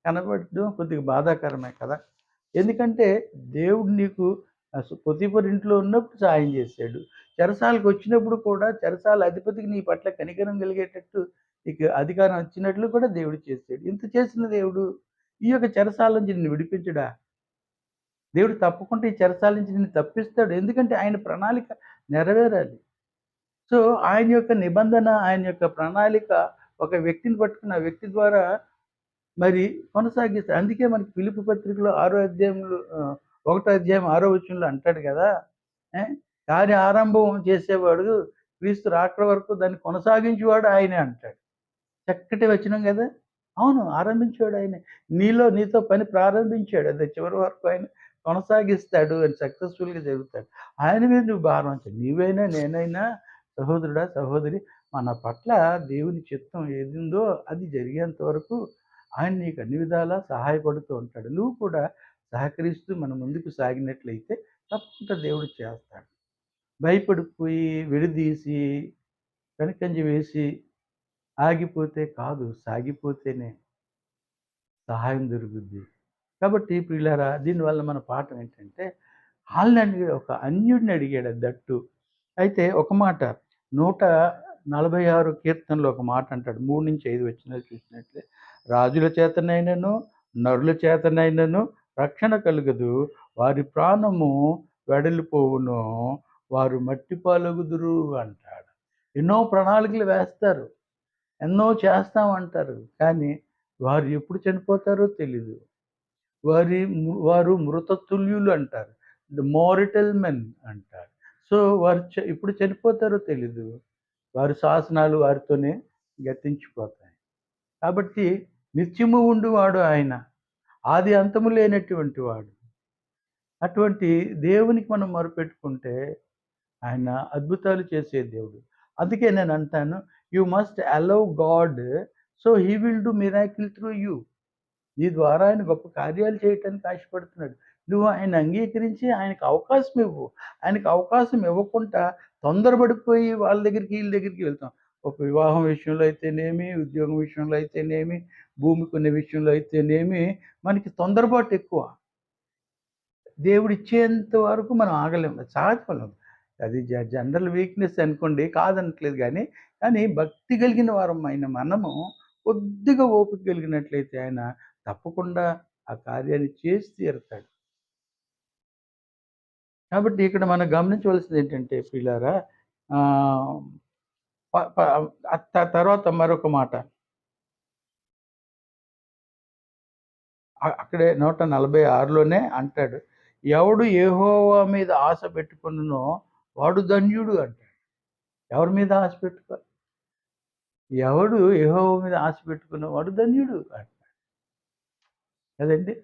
కనబడడం కొద్దిగా బాధాకరమే కదా! ఎందుకంటే దేవుడు నీకు పొతీఫర్ ఇంట్లో ఉన్నప్పుడు సహాయం చేశాడు. చెరసాలకొచ్చినప్పుడు కూడా చెరసాల అధిపతికి నీ పట్ల కనికరం కలిగేటట్టు నీకు అధికారం ఇచ్చినట్లు కూడా దేవుడు చేశాడు. ఇంత చేసిన దేవుడు ఈ యొక్క చెరసాల నుంచి నిన్ను విడిపించడా? దేవుడు తప్పకుండా ఈ చెరసాల నుంచి నిన్ను తప్పిస్తాడు. ఎందుకంటే ఆయన ప్రణాళిక నెరవేరాలి. సో, ఆయన యొక్క నిబంధన, ఆయన యొక్క ప్రణాళిక ఒక వ్యక్తిని పట్టుకుని ఆ వ్యక్తి ద్వారా మరి కొనసాగిస్తాడు. అందుకే మనకి ఫిలిప్పీ పత్రికలో 1 అధ్యాయం 6 వచనంలో అంటాడు గదా! ఏ కార్య ఆరంభం చేసేవాడు క్రీస్తు రాకడ వరకు దాన్ని కొనసాగించేవాడు ఆయనే అంటాడు. చక్కటి వచనం గదా! అవును. ఆరంభించాడు ఆయనే. నీతో పని ప్రారంభించాడు. అది చివరి వరకు ఆయన కొనసాగిస్తాడు. అది సక్సెస్‌ఫుల్‌గా జరుగుతాడు. ఆయన మీద నువ్వు భారం ఉంచు. నీవైనా, నేనైనా సహోదరుడా, సహోదరి మన పట్ల దేవుని చిత్తం ఏదుందో అది జరిగేంత వరకు ఆయన నీకు అన్ని విధాలా సహాయపడుతూ ఉంటాడు. నువ్వు కూడా సహకరిస్తూ మనం ముందుకు సాగినట్లయితే తప్పకుండా దేవుడు చేస్తాడు. భయపడిపోయి, విడదీసి, వెనకంజ వేసి ఆగిపోతే కాదు, సాగిపోతేనే సహాయం దొరుకుద్ది. కాబట్టి ప్రియులారా దీనివల్ల మన పాఠం ఏంటంటే, ఒక అన్యుడిని అడిగాడు దట్టు. అయితే ఒక మాట 146 కీర్తనలో ఒక మాట అంటాడు. 3-5 వచనాలు చూసినట్లే, రాజుల చేతనైనను, నరుల చేతనైనను రక్షణ కలుగదు. వారి ప్రాణము వెడలిపోవును. వారు మట్టి పాలగుదురు అంటాడు. ఎన్నో ప్రణాళికలు వేస్తారు. ఎన్నో చేస్తామంటారు. కానీ వారు ఎప్పుడు చనిపోతారో తెలీదు. వారు మృతతుల్యులు అంటారు. ద మోర్టల్ మెన్ అంటారు. సో, వారు ఎప్పుడు చనిపోతారో తెలీదు. వారి శాసనాలు వారితోనే గతించిపోతాయి. కాబట్టి నిత్యము ఉండువాడు ఆయన. ఆది అంతము లేనటువంటి వాడు. అటువంటి దేవునికి మనం మొరపెట్టుకుంటే ఆయన అద్భుతాలు చేసే దేవుడు. అందుకే నేనంటాను, you must allow God so he will do miracle through you. నీ ద్వారా ఆయన గొప్ప కార్యాలు చేయటానికి ఆశపడుతున్నాడు. నువ్వు ఆయన్ని అంగీకరించి ఆయనకు అవకాశం ఇవ్వు. ఆయనకు అవకాశం ఇవ్వకుండా తొందరపడిపోయి వాళ్ళ దగ్గరికి, వీళ్ళ దగ్గరికి వెళ్తాం. ఒక వివాహం విషయంలో అయితేనేమి, ఉద్యోగం విషయంలో అయితేనేమి, భూమి కొనే విషయంలో అయితేనేమి, మనకి తొందరపాటు ఎక్కువ. దేవుడిచ్చేంత వరకు మనం ఆగలేము. సహజం. అది జనరల్ వీక్‌నెస్ అనుకోండి. కాదనట్లేదు గానీ, కానీ భక్తి కలిగిన వారమైన మనము కొద్దిగా ఓపిక కలిగినట్లయితే ఆయన తప్పకుండా ఆ కార్యాన్ని చేసి తీరుతాడు. కాబట్టి ఇక్కడ మనం గమనించవలసిందేంటంటే ప్రియులారా, ఆహ్, ప ప తర్వాత మరొక మాట. అక్కడే 146లోనే అంటాడు. ఎవడు యెహోవా మీద ఆశ పెట్టుకొనునో వాడు ధన్యుడు అంటాడు. ఎవరి మీద ఆశ పెట్టుకోవాలి? ఎవడు యెహోవా మీద ఆశ పెట్టుకున్నవాడు ధన్యుడు అంటాడు. కదండీ!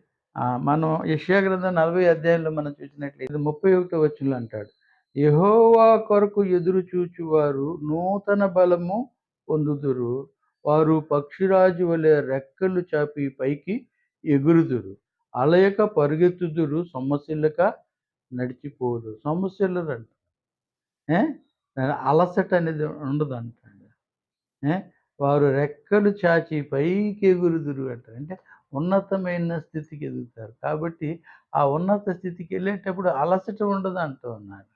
మనం యెషయా గ్రంథం 40 అధ్యాయంలో మనం చూసినట్లయితే 31 వచనంలో అంటాడు. యెహోవా కొరకు ఎదురు చూచువారు నూతన బలము పొందుదురు. వారు పక్షిరాజు వలె రెక్కలు చాపి పైకి ఎగురుదురు. అలయక పరుగెత్తుదురు, సొమ్మసిల్లక నడిచిపోదురు. సొమ్మసిల్లరంట. ఏ? అలసట అనేది ఉండదంటాడు. ఏ? వారు రెక్కలు చాచి పైకి ఎగురుదురు అంటారు. అంటే ఉన్నతమైన స్థితికి ఎదుగుతారు. కాబట్టి ఆ ఉన్నత స్థితికెళ్ళేటప్పుడు అలసట ఉండదు అంటూ ఉన్నారు.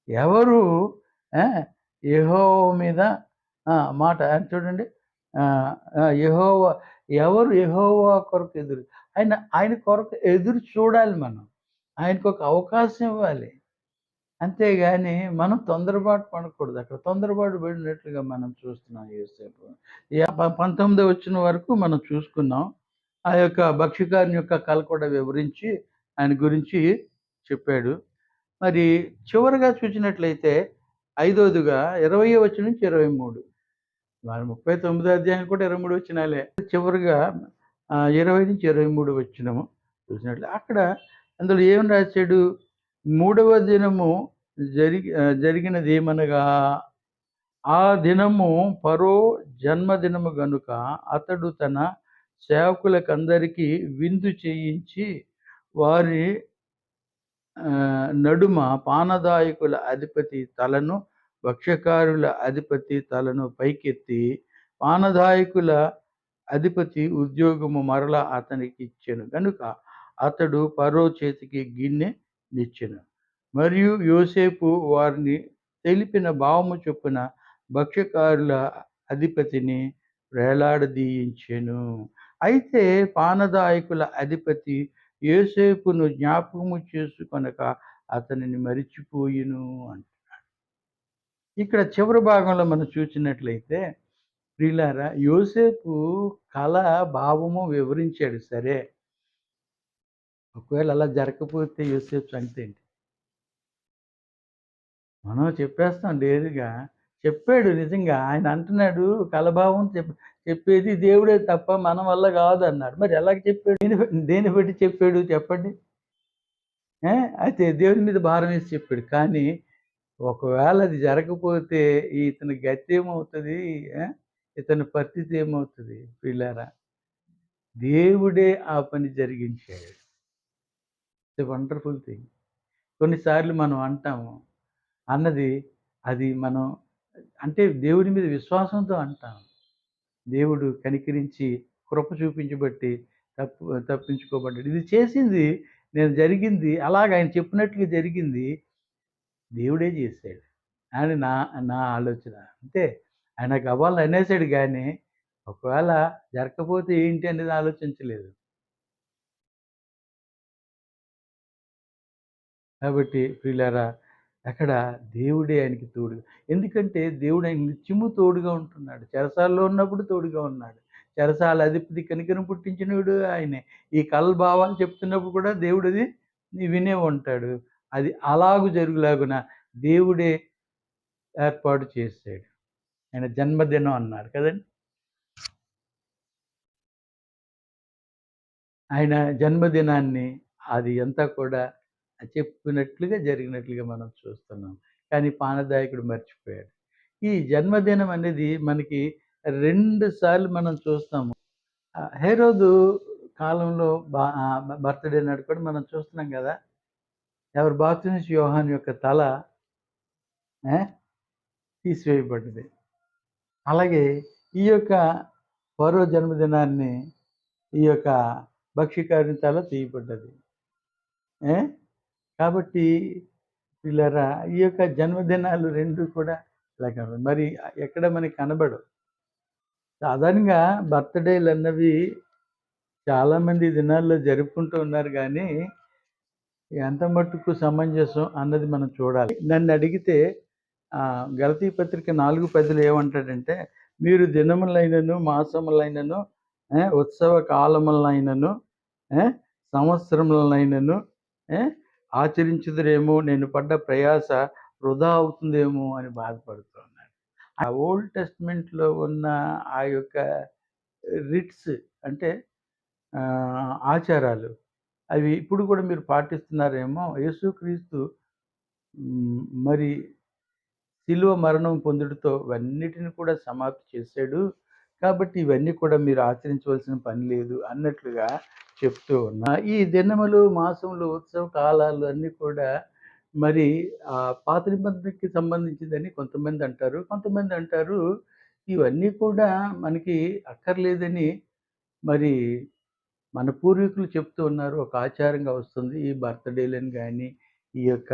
ఎవరు ఆ! యెహోవా మీద మాట చూడండి. ఆహ్, ఆహ్, యెహోవా ఎవరు యెహోవా కొరకు ఆయన కొరకు ఎదురు చూడాలి మనం. ఆయనకొక అవకాశం ఇవ్వాలి. అంతేగాని మనం తొందరపాటు పడకూడదు. అక్కడ తొందరపాటు పడినట్లుగా మనం చూస్తున్నాం యోసేపు. 19 వచనం వరకు మనం చూసుకున్నాం. ఆ యొక్క భక్ష్యకారుని యొక్క కల కూడా వివరించి ఆయన గురించి చెప్పాడు. మరి చివరగా చూసినట్లయితే ఐదోదిగా 20 వచనం నుంచి 23. మరి 39 అధ్యాయం కూడా 23 వచనాలే. చివరగా 20-23 వచనము చూసినట్లే అక్కడ అందులో ఏం రాశాడు? మూడవ దినము జరిగినదేమనగా, ఆ దినము ఫరో జన్మదినము గనుక అతడు తన సేవకులకందరికీ విందు చేయించి వారి నడుమ పానదాయకుల అధిపతి తలను, భక్ష్యకారుల అధిపతి తలను పైకెత్తి పానదాయకుల అధిపతి ఉద్యోగము మరల అతనికి ఇచ్చెను గనుక అతడు ఫరో చేతికి గిన్నె నిచ్చెను. మరియు యోసేపు వారిని తెలిపిన భావము చొప్పున భక్ష్యకారుల అధిపతిని వేలాడదీయించెను. అయితే పానదాయకుల అధిపతి యోసేపును జ్ఞాపకము చేసుకొనక అతనిని మరిచిపోయెను అంటున్నాడు. ఇక్కడ చివరి భాగంలో మనం చూసినట్లయితే ప్రియులారా, యోసేపు కల భావము వివరించాడు సరే. ఒకవేళ అలా జరగకపోతే యోసేపు సంగతి ఏంటి? మనం చెప్పేస్తాం డేరుగా. చెప్పాడు నిజంగా. ఆయన అంటున్నాడు కలభావం చెప్పేది దేవుడే తప్ప మన వల్ల కాదన్నాడు. మరి ఎలాగ చెప్పాడు? దేన్ని బట్టి చెప్పాడు చెప్పండి? అయితే దేవుని మీద భారం వేసి చెప్పాడు. కానీ ఒకవేళ అది జరగకపోతే ఇతని గతి ఏమవుతది? ఇతని పరిస్థితి ఏమవుతది? ప్రియులారా, దేవుడే ఆ పని జరిగించాడు. It's a wonderful thing. కొన్నిసార్లు మనం అంటాము. అన్నది అది మనం అంటే దేవుని మీద విశ్వాసంతో అంటాం. దేవుడు కనికరించి కృప చూపించబట్టి తప్పించుకోబడ్డాడు. ఇది చేసింది జరిగింది అలాగ ఆయన చెప్పినట్లుగా జరిగింది. దేవుడే చేశాడు అని నా నా ఆలోచన. అంతే. ఆయనకు అవ్వాలని అనేసాడు గానీ, ఒకవేళ జరగకపోతే ఏంటి అనేది ఆలోచించలేదు. కాబట్టి ప్రియులారా, అక్కడ దేవుడే ఆయనకి తోడుగా. ఎందుకంటే దేవుడు ఆయనకి నిత్యము తోడుగా ఉంటున్నాడు. చెరసాలలో ఉన్నప్పుడు తోడుగా ఉన్నాడు. చెరసాల అధిపతి కనికరం పుట్టించినోడు ఆయనే. ఈ కలల భావాలు చెప్తున్నప్పుడు కూడా దేవుడు అది వినే ఉంటాడు. అది అలాగు జరుగులాగున దేవుడే ఏర్పాటు చేశాడు. ఆయన జన్మదినం అన్నారు కదండి. ఆయన జన్మదినాన్ని అది అంతా కూడా చెప్పినట్లుగా జరిగినట్లుగా మనం చూస్తున్నాం. కానీ పానదాయకుడు మర్చిపోయాడు. ఈ జన్మదినం అనేది మనకి 2 సార్లు మనం చూస్తాము. హేరోదు కాలంలో బర్త్‌డే నాడు కూడా మనం చూస్తున్నాం గదా! ఎవరు బాప్తిస్మ యోహాను యొక్క తల తీసివేయబడ్డది. అలాగే ఈ యొక్క ఫరో జన్మదినాన్ని ఈ యొక్క భక్ష్యకారుని తల తీయబడ్డది. కాబట్టి వీళ్ళరా ఈ యొక్క జన్మదినాలు 2 కూడా ఇలాగ మరి ఎక్కడ మనకి కనబడవు. సాధారణంగా బర్త్‌డేలన్నవి చాలామంది ఈ దినాల్లో జరుపుకుంటూ ఉన్నారు గానీ, ఎంత మట్టుకు సమంజసం అన్నది మనం చూడాలి. నన్నడిగితే గలతీ పత్రిక 4:10లో ఏమంటాడంటే, మీరు దినములైనను, మాసములైనను, ఉత్సవ కాలములైనను, సంవత్సరములైనను ఆచరించుదురేమో, నేను పడ్డ ప్రయాస వృధా అవుతుందేమో అని బాధపడుతూ ఉన్నాడు. ఆ ఓల్డ్ టెస్టమెంట్‌లో ఉన్న ఆ యొక్క రిట్స్ అంటే ఆచారాలు అవి ఇప్పుడు కూడా మీరు పాటిస్తున్నారేమో. యేసుక్రీస్తు మరి శిలువ మరణం పొందుటతో ఇవన్నిటిని కూడా సమాప్తి చేశాడు. కాబట్టి ఇవన్నీ కూడా మీరు ఆచరించవలసిన పని లేదు అన్నట్లుగా చెప్తూ ఉన్నా. ఈ దినములు, మాసములు, ఉత్సవ కాలాలు అన్నీ కూడా మరి పాత నిబంధనకి సంబంధించిందని కొంతమంది అంటారు. కొంతమంది అంటారు ఇవన్నీ కూడా మనకి అక్కర్లేదని మరి మన పూర్వీకులు చెప్తూ ఉన్నారు. ఒక ఆచారంగా వస్తుంది. ఈ బర్త్‌డేలని గానీ, ఈ యొక్క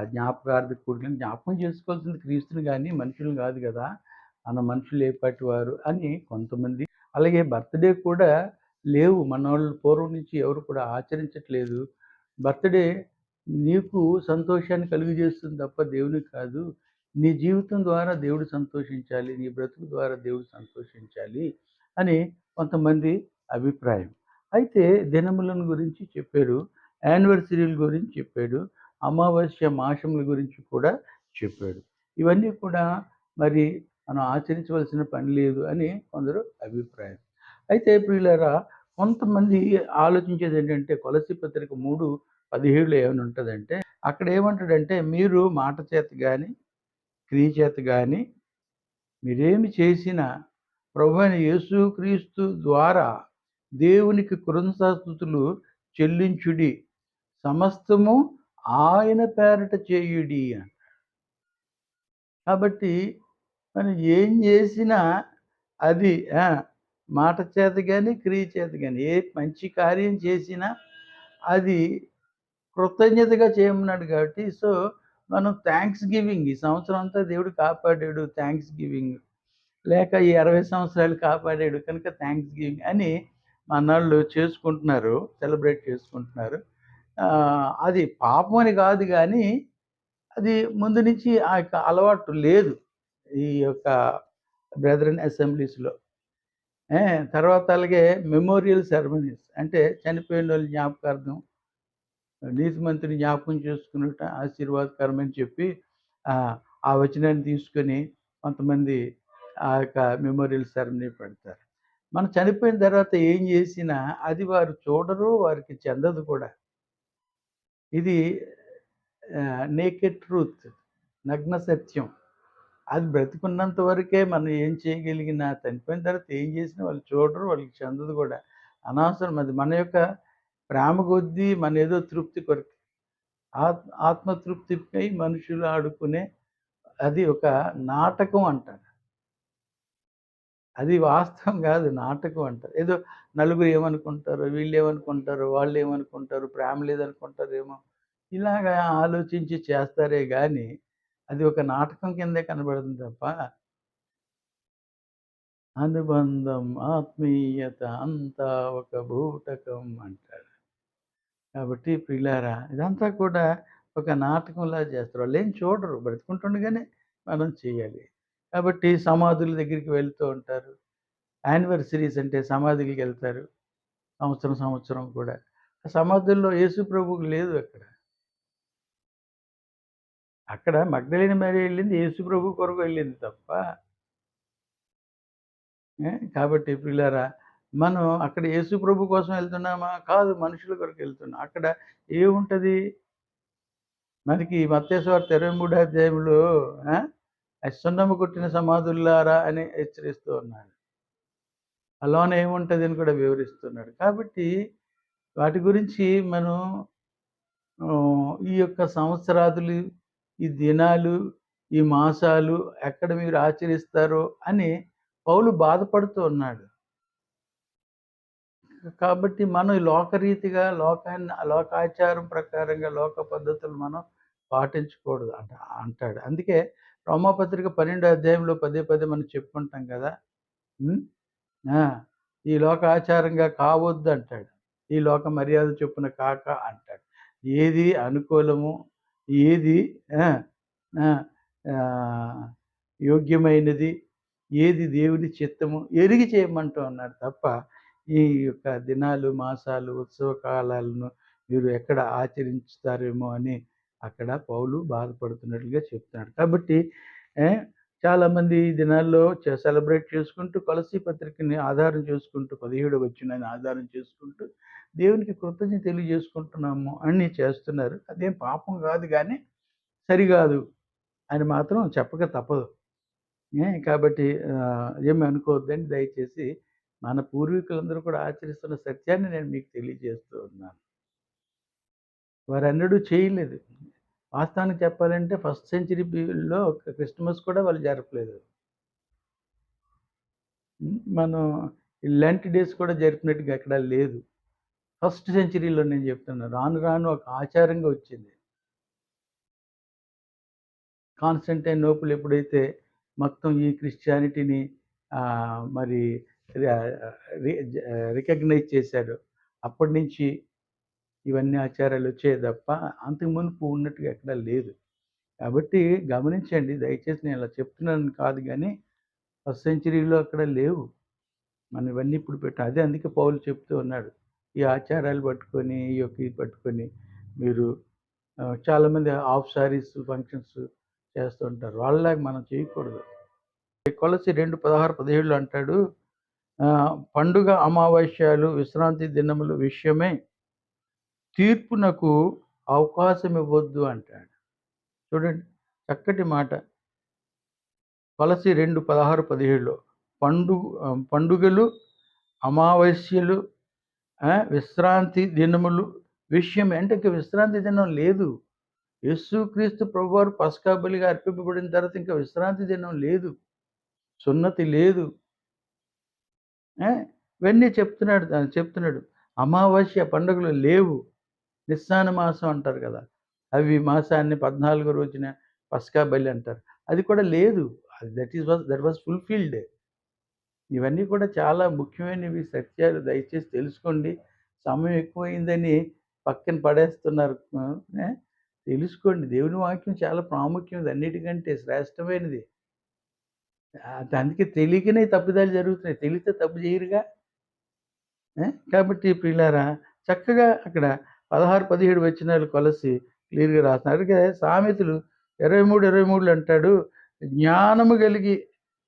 జ్ఞాపకార్థ కూడికలను జ్ఞాపకం చేసుకోవాల్సింది క్రీస్తుని గానీ, మనుషులను గాదు గదా! మన మనుషులు ఏ పాటి వారు అని కొంతమంది. అలాగే బర్త్‌డే కూడా లేవు. మనోళ్ళు పూర్వం నుంచి ఎవరు కూడా ఆచరించట్లేదు. బర్త్‌డే నీకు సంతోషాన్ని కలుగజేస్తుంది తప్ప దేవునికి కాదు. నీ జీవితం ద్వారా దేవుడు సంతోషించాలి. నీ బ్రతుకు ద్వారా దేవుడు సంతోషించాలి అని కొంతమంది అభిప్రాయం. అయితే దినములను గురించి చెప్పాడు. యానివర్సరీల గురించి చెప్పాడు. అమావాస్య మాసముల గురించి కూడా చెప్పాడు. ఇవన్నీ కూడా మరి మనం ఆచరించవలసిన పని లేదు అని కొందరు అభిప్రాయం. అయితే ప్రియులారా, కొంతమంది ఆలోచించేది ఏంటంటే కొలస్సీ పత్రిక 3:17లో ఏమని ఉంటదంటే, అక్కడ ఏమంటాడంటే, మీరు మాట చేత గాని, క్రియ చేత గాని మీరేమి చేసినా ప్రభువైన యేసుక్రీస్తు ద్వారా దేవునికి కృతజ్ఞతాస్తుతులు చెల్లించుడి. సమస్తము ఆయన పేరట చేయుడి అని. కాబట్టి మనం ఏం చేసినా అది ఆ! మాట చేత గాని, క్రియ చేత గాని ఏ మంచి కార్యం చేసినా అది కృతజ్ఞతగా చేయమన్నాడు కాబట్టి, సో, మనం థాంక్స్ గివింగ్ ఈ సంవత్సరం అంతా దేవుడు కాపాడాడు. Thanks giving. లేక ఈ 60 సంవత్సరాలు కాపాడాడు కనుక థాంక్స్ గివింగ్ అని మనోళ్ళు చేసుకుంటున్నారు. సెలబ్రేట్ చేసుకుంటున్నారు. అది పాపం అని కాదు గానీ, అది ముందు నుంచి ఆ యొక్క అలవాటు లేదు. ఈ యొక్క బ్రెదరన్ అసెంబ్లీస్‌లో. ఏ తర్వాత అలాగే మెమోరియల్ సెరమనీస్ అంటే చనిపోయినోళ్ళ జ్ఞాపకార్థం, నీతిమంతుని జ్ఞాపకం చేసుకునుట ఆశీర్వాదకరమని చెప్పి ఆ వచనాన్ని తీసుకొని కొంతమంది ఆ యొక్క మెమోరియల్ సెరమనీ పెడతారు. మనం చనిపోయిన తర్వాత ఏం చేసినా అది వారు చూడరు, వారికి చెందదు కూడా. ఇది నేకెడ్ ట్రూత్, నగ్న సత్యం. అది బ్రతికున్నంత వరకే మనం ఏం చేయగలిగినా, చనిపోయిన తర్వాత ఏం చేసినా వాళ్ళు చూడరు, వాళ్ళకి చెందదు కూడా. అనవసరం అది మన యొక్క ప్రేమ కొద్దీ మన ఏదో తృప్తి కొరకు. ఆత్మ తృప్తికై మనుషులు ఆడుకునే అది ఒక నాటకం అంటారు. అది వాస్తవం గాదు. నాటకం అంటారు. ఏదో నలుగురు ఏమనుకుంటారో, వీళ్ళేమనుకుంటారో, వాళ్ళేమనుకుంటారో, ప్రేమ లేదనుకుంటారేమో, ఇలాగా ఆలోచించి చేస్తారే గానీ, అది ఒక నాటకం కిందే కనబడుతుంది తప్ప, అనుబంధం, ఆత్మీయత అంతా ఒక బూటకం అంటాడు. కాబట్టి ప్రియులారా, ఇదంతా కూడా ఒక నాటకంలా చేస్తారు. వాళ్ళేం చూడరు. బ్రతికుంటుండగానే మనం చేయాలి. కాబట్టి సమాధుల దగ్గరికి వెళ్తూ ఉంటారు. యానివర్సరీస్ అంటే సమాధులకెళ్తారు. సంవత్సరం కూడా. ఆ సమాధుల్లో యేసు ప్రభువు లేదు అక్కడ. అక్కడ మగ్దలేనే మరియ ఎళ్ళింది యేసు ప్రభు కొరకు వెళ్ళింది తప్ప కాబట్టి ప్రియులారా, మనం అక్కడ యేసు ప్రభు కోసం ఎళ్తున్నామా? కాదు మనుషుల కొరకు ఎళ్తున్నాం. అక్కడ ఏముంటది? మనకి మత్తయి సువార్త 23 అధ్యాయంలో ఆ! సున్నము కొట్టిన సమాధుల్లారా అని హెచ్చరిస్తూ ఉన్నాడు. లోన ఏముంటదని కూడా వివరిస్తున్నాడు. కాబట్టి వాటి గురించి మనం ఈ యొక్క సంవత్సరాదులు, ఈ దినాలు, ఈ మాసాలు ఎక్కడ మీరు ఆచరిస్తారో అని పౌలు బాధపడుతూ ఉన్నాడు. కాబట్టి మనం ఈ లోకరీతిగా లోకాచారం ప్రకారంగా లోక పద్ధతులు మనం పాటించకూడదు అంటాడు. అందుకే రోమాపత్రిక 12 అధ్యాయంలో పదే పదే మనం చెప్పుకుంటాం కదా! హ్మ్. ఆ! ఈ లోకాచారంగా కావద్దంటాడు. ఈ లోక మర్యాద చొప్పున కాక అంటాడు. ఏది అనుకూలము, ఏది ఆ! ఆ! ఆహ్, యోగ్యమైనది, ఏది దేవుని చిత్తము ఎరిగి చేయమంటూ ఉన్నాడు తప్ప, ఈ యొక్క దినాలు, మాసాలు, ఉత్సవ కాలాలను మీరు ఎక్కడ ఆచరించుతారేమో అని అక్కడ పౌలు బాధపడుతున్నట్లుగా చెప్తున్నాడు. కాబట్టి ఏ చాలామంది ఈ దినాల్లో సెలబ్రేట్ చేసుకుంటూ కొలస్సీ పత్రికని ఆధారం చేసుకుంటూ 17వ వచనాన్ని ఆధారం చేసుకుంటూ దేవునికి కృతజ్ఞత తెలియజేసుకుంటున్నాము అని చేస్తున్నారు. అదేం పాపం కాదు గానీ, సరిగాదు అని మాత్రం చెప్పక తప్పదు. కాబట్టి ఏమి అనుకోవద్దండి దయచేసి. మన పూర్వీకులందరూ కూడా ఆచరిస్తున్న సత్యాన్ని నేను మీకు తెలియజేస్తూ ఉన్నాను. వారెన్నడూ చేయలేదు. వాస్తవానికి చెప్పాలంటే ఫస్ట్ సెంచరీలో క్రిస్టమస్ కూడా వాళ్ళు జరపలేదు. మనం లెంట్ డేస్ కూడా జరిపినట్టుగా ఎక్కడా లేదు. ఫస్ట్ సెంచరీలో నేను చెప్తున్నా. రాను రాను ఒక ఆచారంగా వచ్చింది. కాన్స్టంటైనోపుల్ ఎప్పుడైతే మొత్తం ఈ క్రిస్టియానిటీని మరి ర రి జ రికగ్నైజ్ చేశాడో, అప్పటినుంచి ఇవన్నీ ఆచారాలు వచ్చాయి తప్ప, అంతకు మునుపు ఉన్నట్టుగా ఎక్కడా లేదు. కాబట్టి గమనించండి దయచేసి నేను ఇలా చెప్తున్నానని కాదు గానీ, ఫస్ట్ సెంచరీలో అక్కడ లేవు. మనం ఇవన్నీ ఇప్పుడు అదే అందుకే పౌలు చెప్తూ ఉన్నాడు. ఈ ఆచారాలు పట్టుకొని, ఈ యొక్క ఇది పట్టుకొని మీరు చాలామంది హాఫ్ సారీస్ ఫంక్షన్స్ చేస్తూ ఉంటారు. వాళ్ళలాగా మనం చేయకూడదు. కొలస్సీ 2:16, 17లో అంటాడు పండుగ, అమావాస్యలు, విశ్రాంతి దినముల విషయమై తీర్పునకు అవకాశం ఇవ్వొద్దు అంటాడు. చూడండి చక్కటి మాట. కొలస్సీ 2:16, 17లో పండుగలు, అమావాస్యలు, విశ్రాంతి దినములు విషయమే అంటే ఇంక విశ్రాంతి దినం లేదు. యేసుక్రీస్తు ప్రభువారు పస్కా బలిగా అర్పింపబడిన తర్వాత ఇంకా విశ్రాంతి దినం లేదు. సున్నతి లేదు. ఆ! ఇవన్నీ చెప్తున్నాడు. అమావాస్య పండుగలు లేవు. నిస్సాన మాసం అంటారు కదా! అవి మాసాన్ని 14 రోజున పస్కా బలి అంటారు. అది కూడా లేదు. That was fulfilled. ఇవన్నీ కూడా చాలా ముఖ్యమైనవి సత్యాలు దయచేసి తెలుసుకోండి. సమయం ఎక్కువయిందని పక్కన పడేస్తున్నారు. ఏ! తెలుసుకోండి. దేవుని వాక్యం చాలా ప్రాముఖ్యమైనది. అన్నిటికంటే శ్రేష్టమైనది. అందుకే తెలియకనే తప్పిదాలు జరుగుతున్నాయి. తెలిస్తే తప్పు చేయరుగా. కాబట్టి ప్రియులారా చక్కగా అక్కడ 16, 17 వచనాలు కొలసి క్లియర్‌గా రాస్తున్నారు. అందుకే సామెతలు 23, 23 అంటాడు. జ్ఞానము కలిగి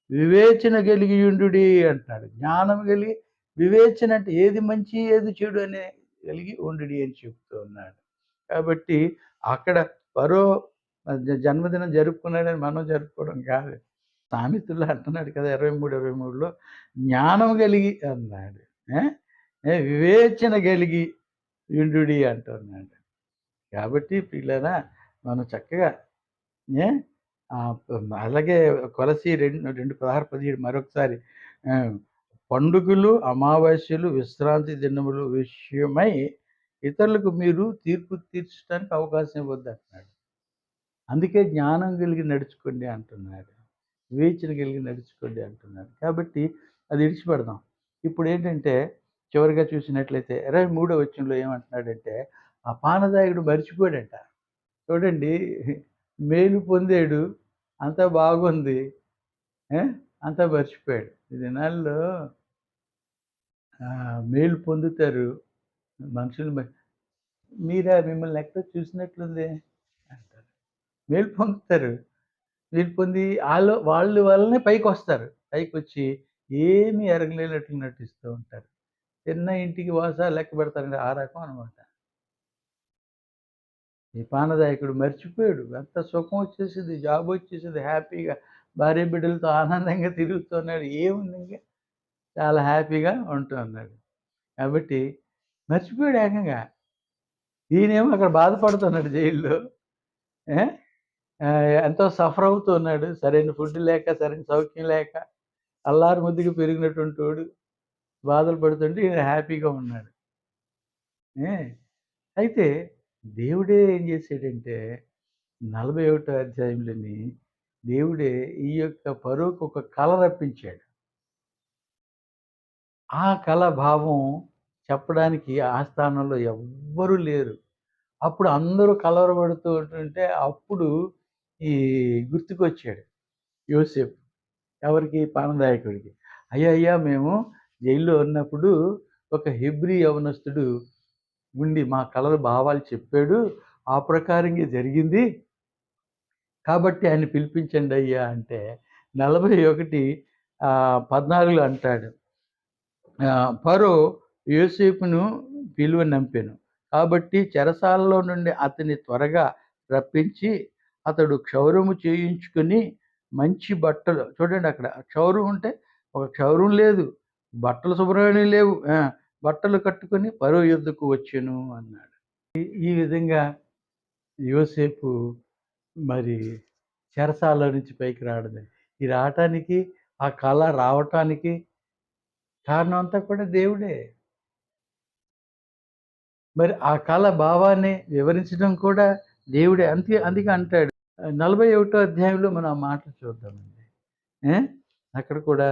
వివేచన కలిగియుండుడి అంటున్నాడు. జ్ఞానం కలిగి వివేచన అంటే ఏది మంచి, ఏది చెడు అనే కలిగి ఉండుడి అని చెప్తూ ఉన్నాడు. కాబట్టి అక్కడ ఫరో జన్మదినం జరుపుకున్నాడని మనం జరుపుకోవడం కాదు. సామెతల్లో అంటున్నాడు కదా! 23, 23లో జ్ఞానం కలిగి అన్నాడు. ఏ! వివేచన కలిగి యుండుడి అంటున్నాడు. కాబట్టి ప్రియులారా మనం చక్కగా ఏ అలాగే కొలసి 2:16, 17 మరొకసారి ఆహ్, పండుగలు, అమావాస్యలు, విశ్రాంతి దినములు విషయమై ఇతరులకు మీరు తీర్పు తీర్చడానికి అవకాశం ఇవ్వద్దంటున్నాడు. అందుకే జ్ఞానం కలిగి నడుచుకోండి అంటున్నాడు. వివేచన కలిగి నడుచుకోండి అంటున్నాడు. కాబట్టి అది విడిచిపెడదాం. ఇప్పుడేంటంటే చివరిగా చూసినట్లయితే 23వ వచనంలో ఏమంటున్నాడంటే, ఆ పానదాయకుడు మర్చిపోయాడంట. చూడండి మేలు పొందాడు. అంతా బాగుంది. ఆ! అంతా మర్చిపోయాడు. ఈ దినాల్లో మేలు పొందుతారు. మనుషులు మీరా మిమ్మల్ని ఎక్కడో చూసినట్లుందే అంటారు. మేలు పొందుతారు. మేలు పొంది వాళ్ళ వల్లనే పైకొస్తారు. పైకొచ్చి ఏమి ఎరగలేనట్లు నటిస్తూ ఉంటారు. చిన్న ఇంటికి వాసా లెక్క పెడతారండి. ఆ రకం అనమాట. ఈ పానదాయకుడు మర్చిపోయాడు. ఎంత సుఖం వచ్చేసింది. జాబొచ్చేసింది హ్యాపీగా. భార్య బిడ్డలతో ఆనందంగా తిరుగుతున్నాడు. ఏముందింక చాలా హ్యాపీగా ఉంటూ ఉన్నాడు. కాబట్టి మర్చిపోయాడు ఏకంగా. ఈయనేమో అక్కడ బాధపడుతున్నాడు జైల్‌లో. ఏ! ఎంతో సఫర్ అవుతూ ఉన్నాడు. సరైన ఫుడ్ లేక, సరైన సౌఖ్యం లేక, అల్లారు ముద్దుగా పెరిగినటువంటోడు బాధలు పడుతుంటే ఈయన హ్యాపీగా ఉన్నాడు. ఏ! అయితే దేవుడే ఏం చేసాడంటే 41 అధ్యాయంలోని దేవుడే ఈ యొక్క ఫరోకి ఒక కల రప్పించాడు. ఆ కల భావం చెప్పడానికి ఆ స్థానంలో ఎవ్వరు లేరు. అప్పుడు అందరూ కలవరపడుతూ ఉంటుంటే అప్పుడు ఈ గుర్తుకొచ్చాడు యోసేపు. ఎవరికి? పానదాయకుడికి. అయ్యా! అయ్యా! మేము జైల్‌లో ఉన్నప్పుడు ఒక హెబ్రీ యవనస్తుడు ఉండి మా కలల భావాలు చెప్పాడు. ఆ ప్రకారంగా జరిగింది. కాబట్టి ఆయన్ని పిలిపించండయ్యా అంటే 41 14 అంటాడు. ఫరో యోసేపును పిలువనంపెను. కాబట్టి చెరసాలలో నుండి అతన్ని త్వరగా రప్పించి అతడు క్షౌరము చేయించుకొని మంచి బట్టలు చూడండి అక్కడ క్షౌరం అంటే ఒక క్షౌరం లేదు. బట్టలు శుభ్రమైనవి లేవు. బట్టలు కట్టుకొని ఫరో యొద్దకు వచ్చెను అన్నాడు. ఈ విధంగా యోసేపు మరి చెరసాల నుంచి పైకి రావడం. ఈ రావటానికి, ఆ కళ రావటానికి కారణం అంతా కూడా దేవుడే. మరి ఆ కళ భావాన్ని వివరించడం కూడా దేవుడే. అందుకే అంటాడు. 41 అధ్యాయంలో మనం ఆ మాటలు చూద్దామండి. ఏ? అక్కడ కూడా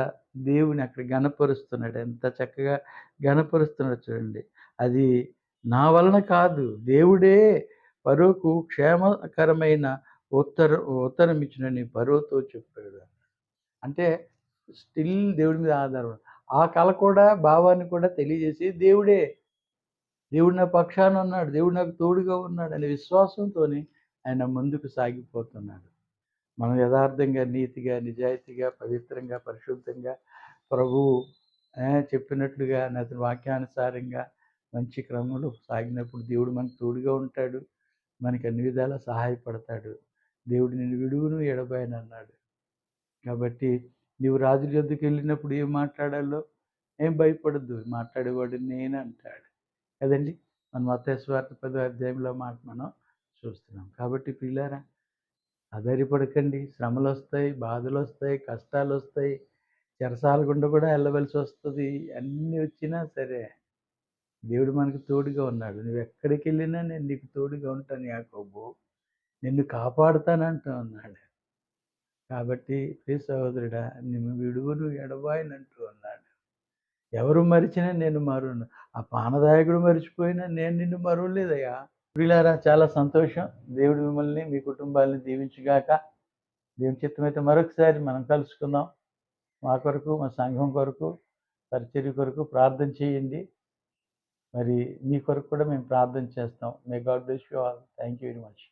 దేవుని అక్కడ ఘనపరుస్తున్నాడు. ఎంత చక్కగా ఘనపరుస్తున్నాడో చూడండి. అది నా వలన కాదు. దేవుడే ఫరోకు క్షేమకరమైన ఉత్తరం ఇచ్చునని ఫరోతో చెప్పాడు. అంటే స్టిల్ దేవుడి మీద ఆధారం. ఆ కళ కూడా భావాన్ని కూడా తెలియజేసి దేవుడే. దేవుడు నా పక్షాన ఉన్నాడు. దేవుడు నాకు తోడుగా ఉన్నాడు అనే విశ్వాసంతోని ఆయన ముందుకు సాగిపోతున్నాడు. మనం యథార్థంగా, నీతిగా, నిజాయితీగా, పవిత్రంగా, పరిశుద్ధంగా ప్రభువు చెప్పినట్లుగా అతని వాక్యానుసారంగా మంచి క్రమంలో సాగినప్పుడు దేవుడు మనకు తోడుగా ఉంటాడు. మనకి అన్ని విధాలా సహాయపడతాడు. దేవుడు నిన్ను విడువను ఎడబాయనన్నాడు. కాబట్టి నీవు రాజుల యొద్దకెళ్ళినప్పుడు ఏం మాట్లాడాలో ఏం భయపడొద్దు. మాట్లాడేవాడు నేనంటాడు. కదండీ! మన మత్తయి సువార్త 10వ అధ్యాయంలో మాట మనం చూస్తున్నాం. కాబట్టి ప్రియులారా ఆధారపడకండి. శ్రమలొస్తాయి, బాధలొస్తాయి, కష్టాలొస్తాయి. చెరసాల గుండా కూడా వెళ్ళవలసొస్తది. అన్నీ వచ్చినా సరే, దేవుడు మనకు తోడుగా ఉన్నాడు. నువ్వెక్కడికెళ్ళినా నేను నీకు తోడుగా ఉంటాను యాకోబు. నిన్ను కాపాడుతానంటూ ఉన్నాడు. కాబట్టి ప్రియ సహోదరుడా, నిన్ను విడువను ఎడబాయనంటూ ఉన్నాడు. ఎవరు మరిచినా నేను మరువను. ఆ పానదాయకుడు మరిచిపోయినా నేను నిన్ను మరువలేదయ్యా. ప్రియులారా, చాలా సంతోషం. దేవుడు మిమ్మల్ని, మీ కుటుంబాలను దీవించుగాక. దేవుని చిత్తమైతే మరొకసారి మనం కలుసుకుందాం. మా కొరకు, మా సంఘం కొరకు, పరిచర్య కొరకు ప్రార్థన చేయండి. మరి మీ కొరకు కూడా మేము ప్రార్థన చేస్తాం. May God bless you all. Thank you very much.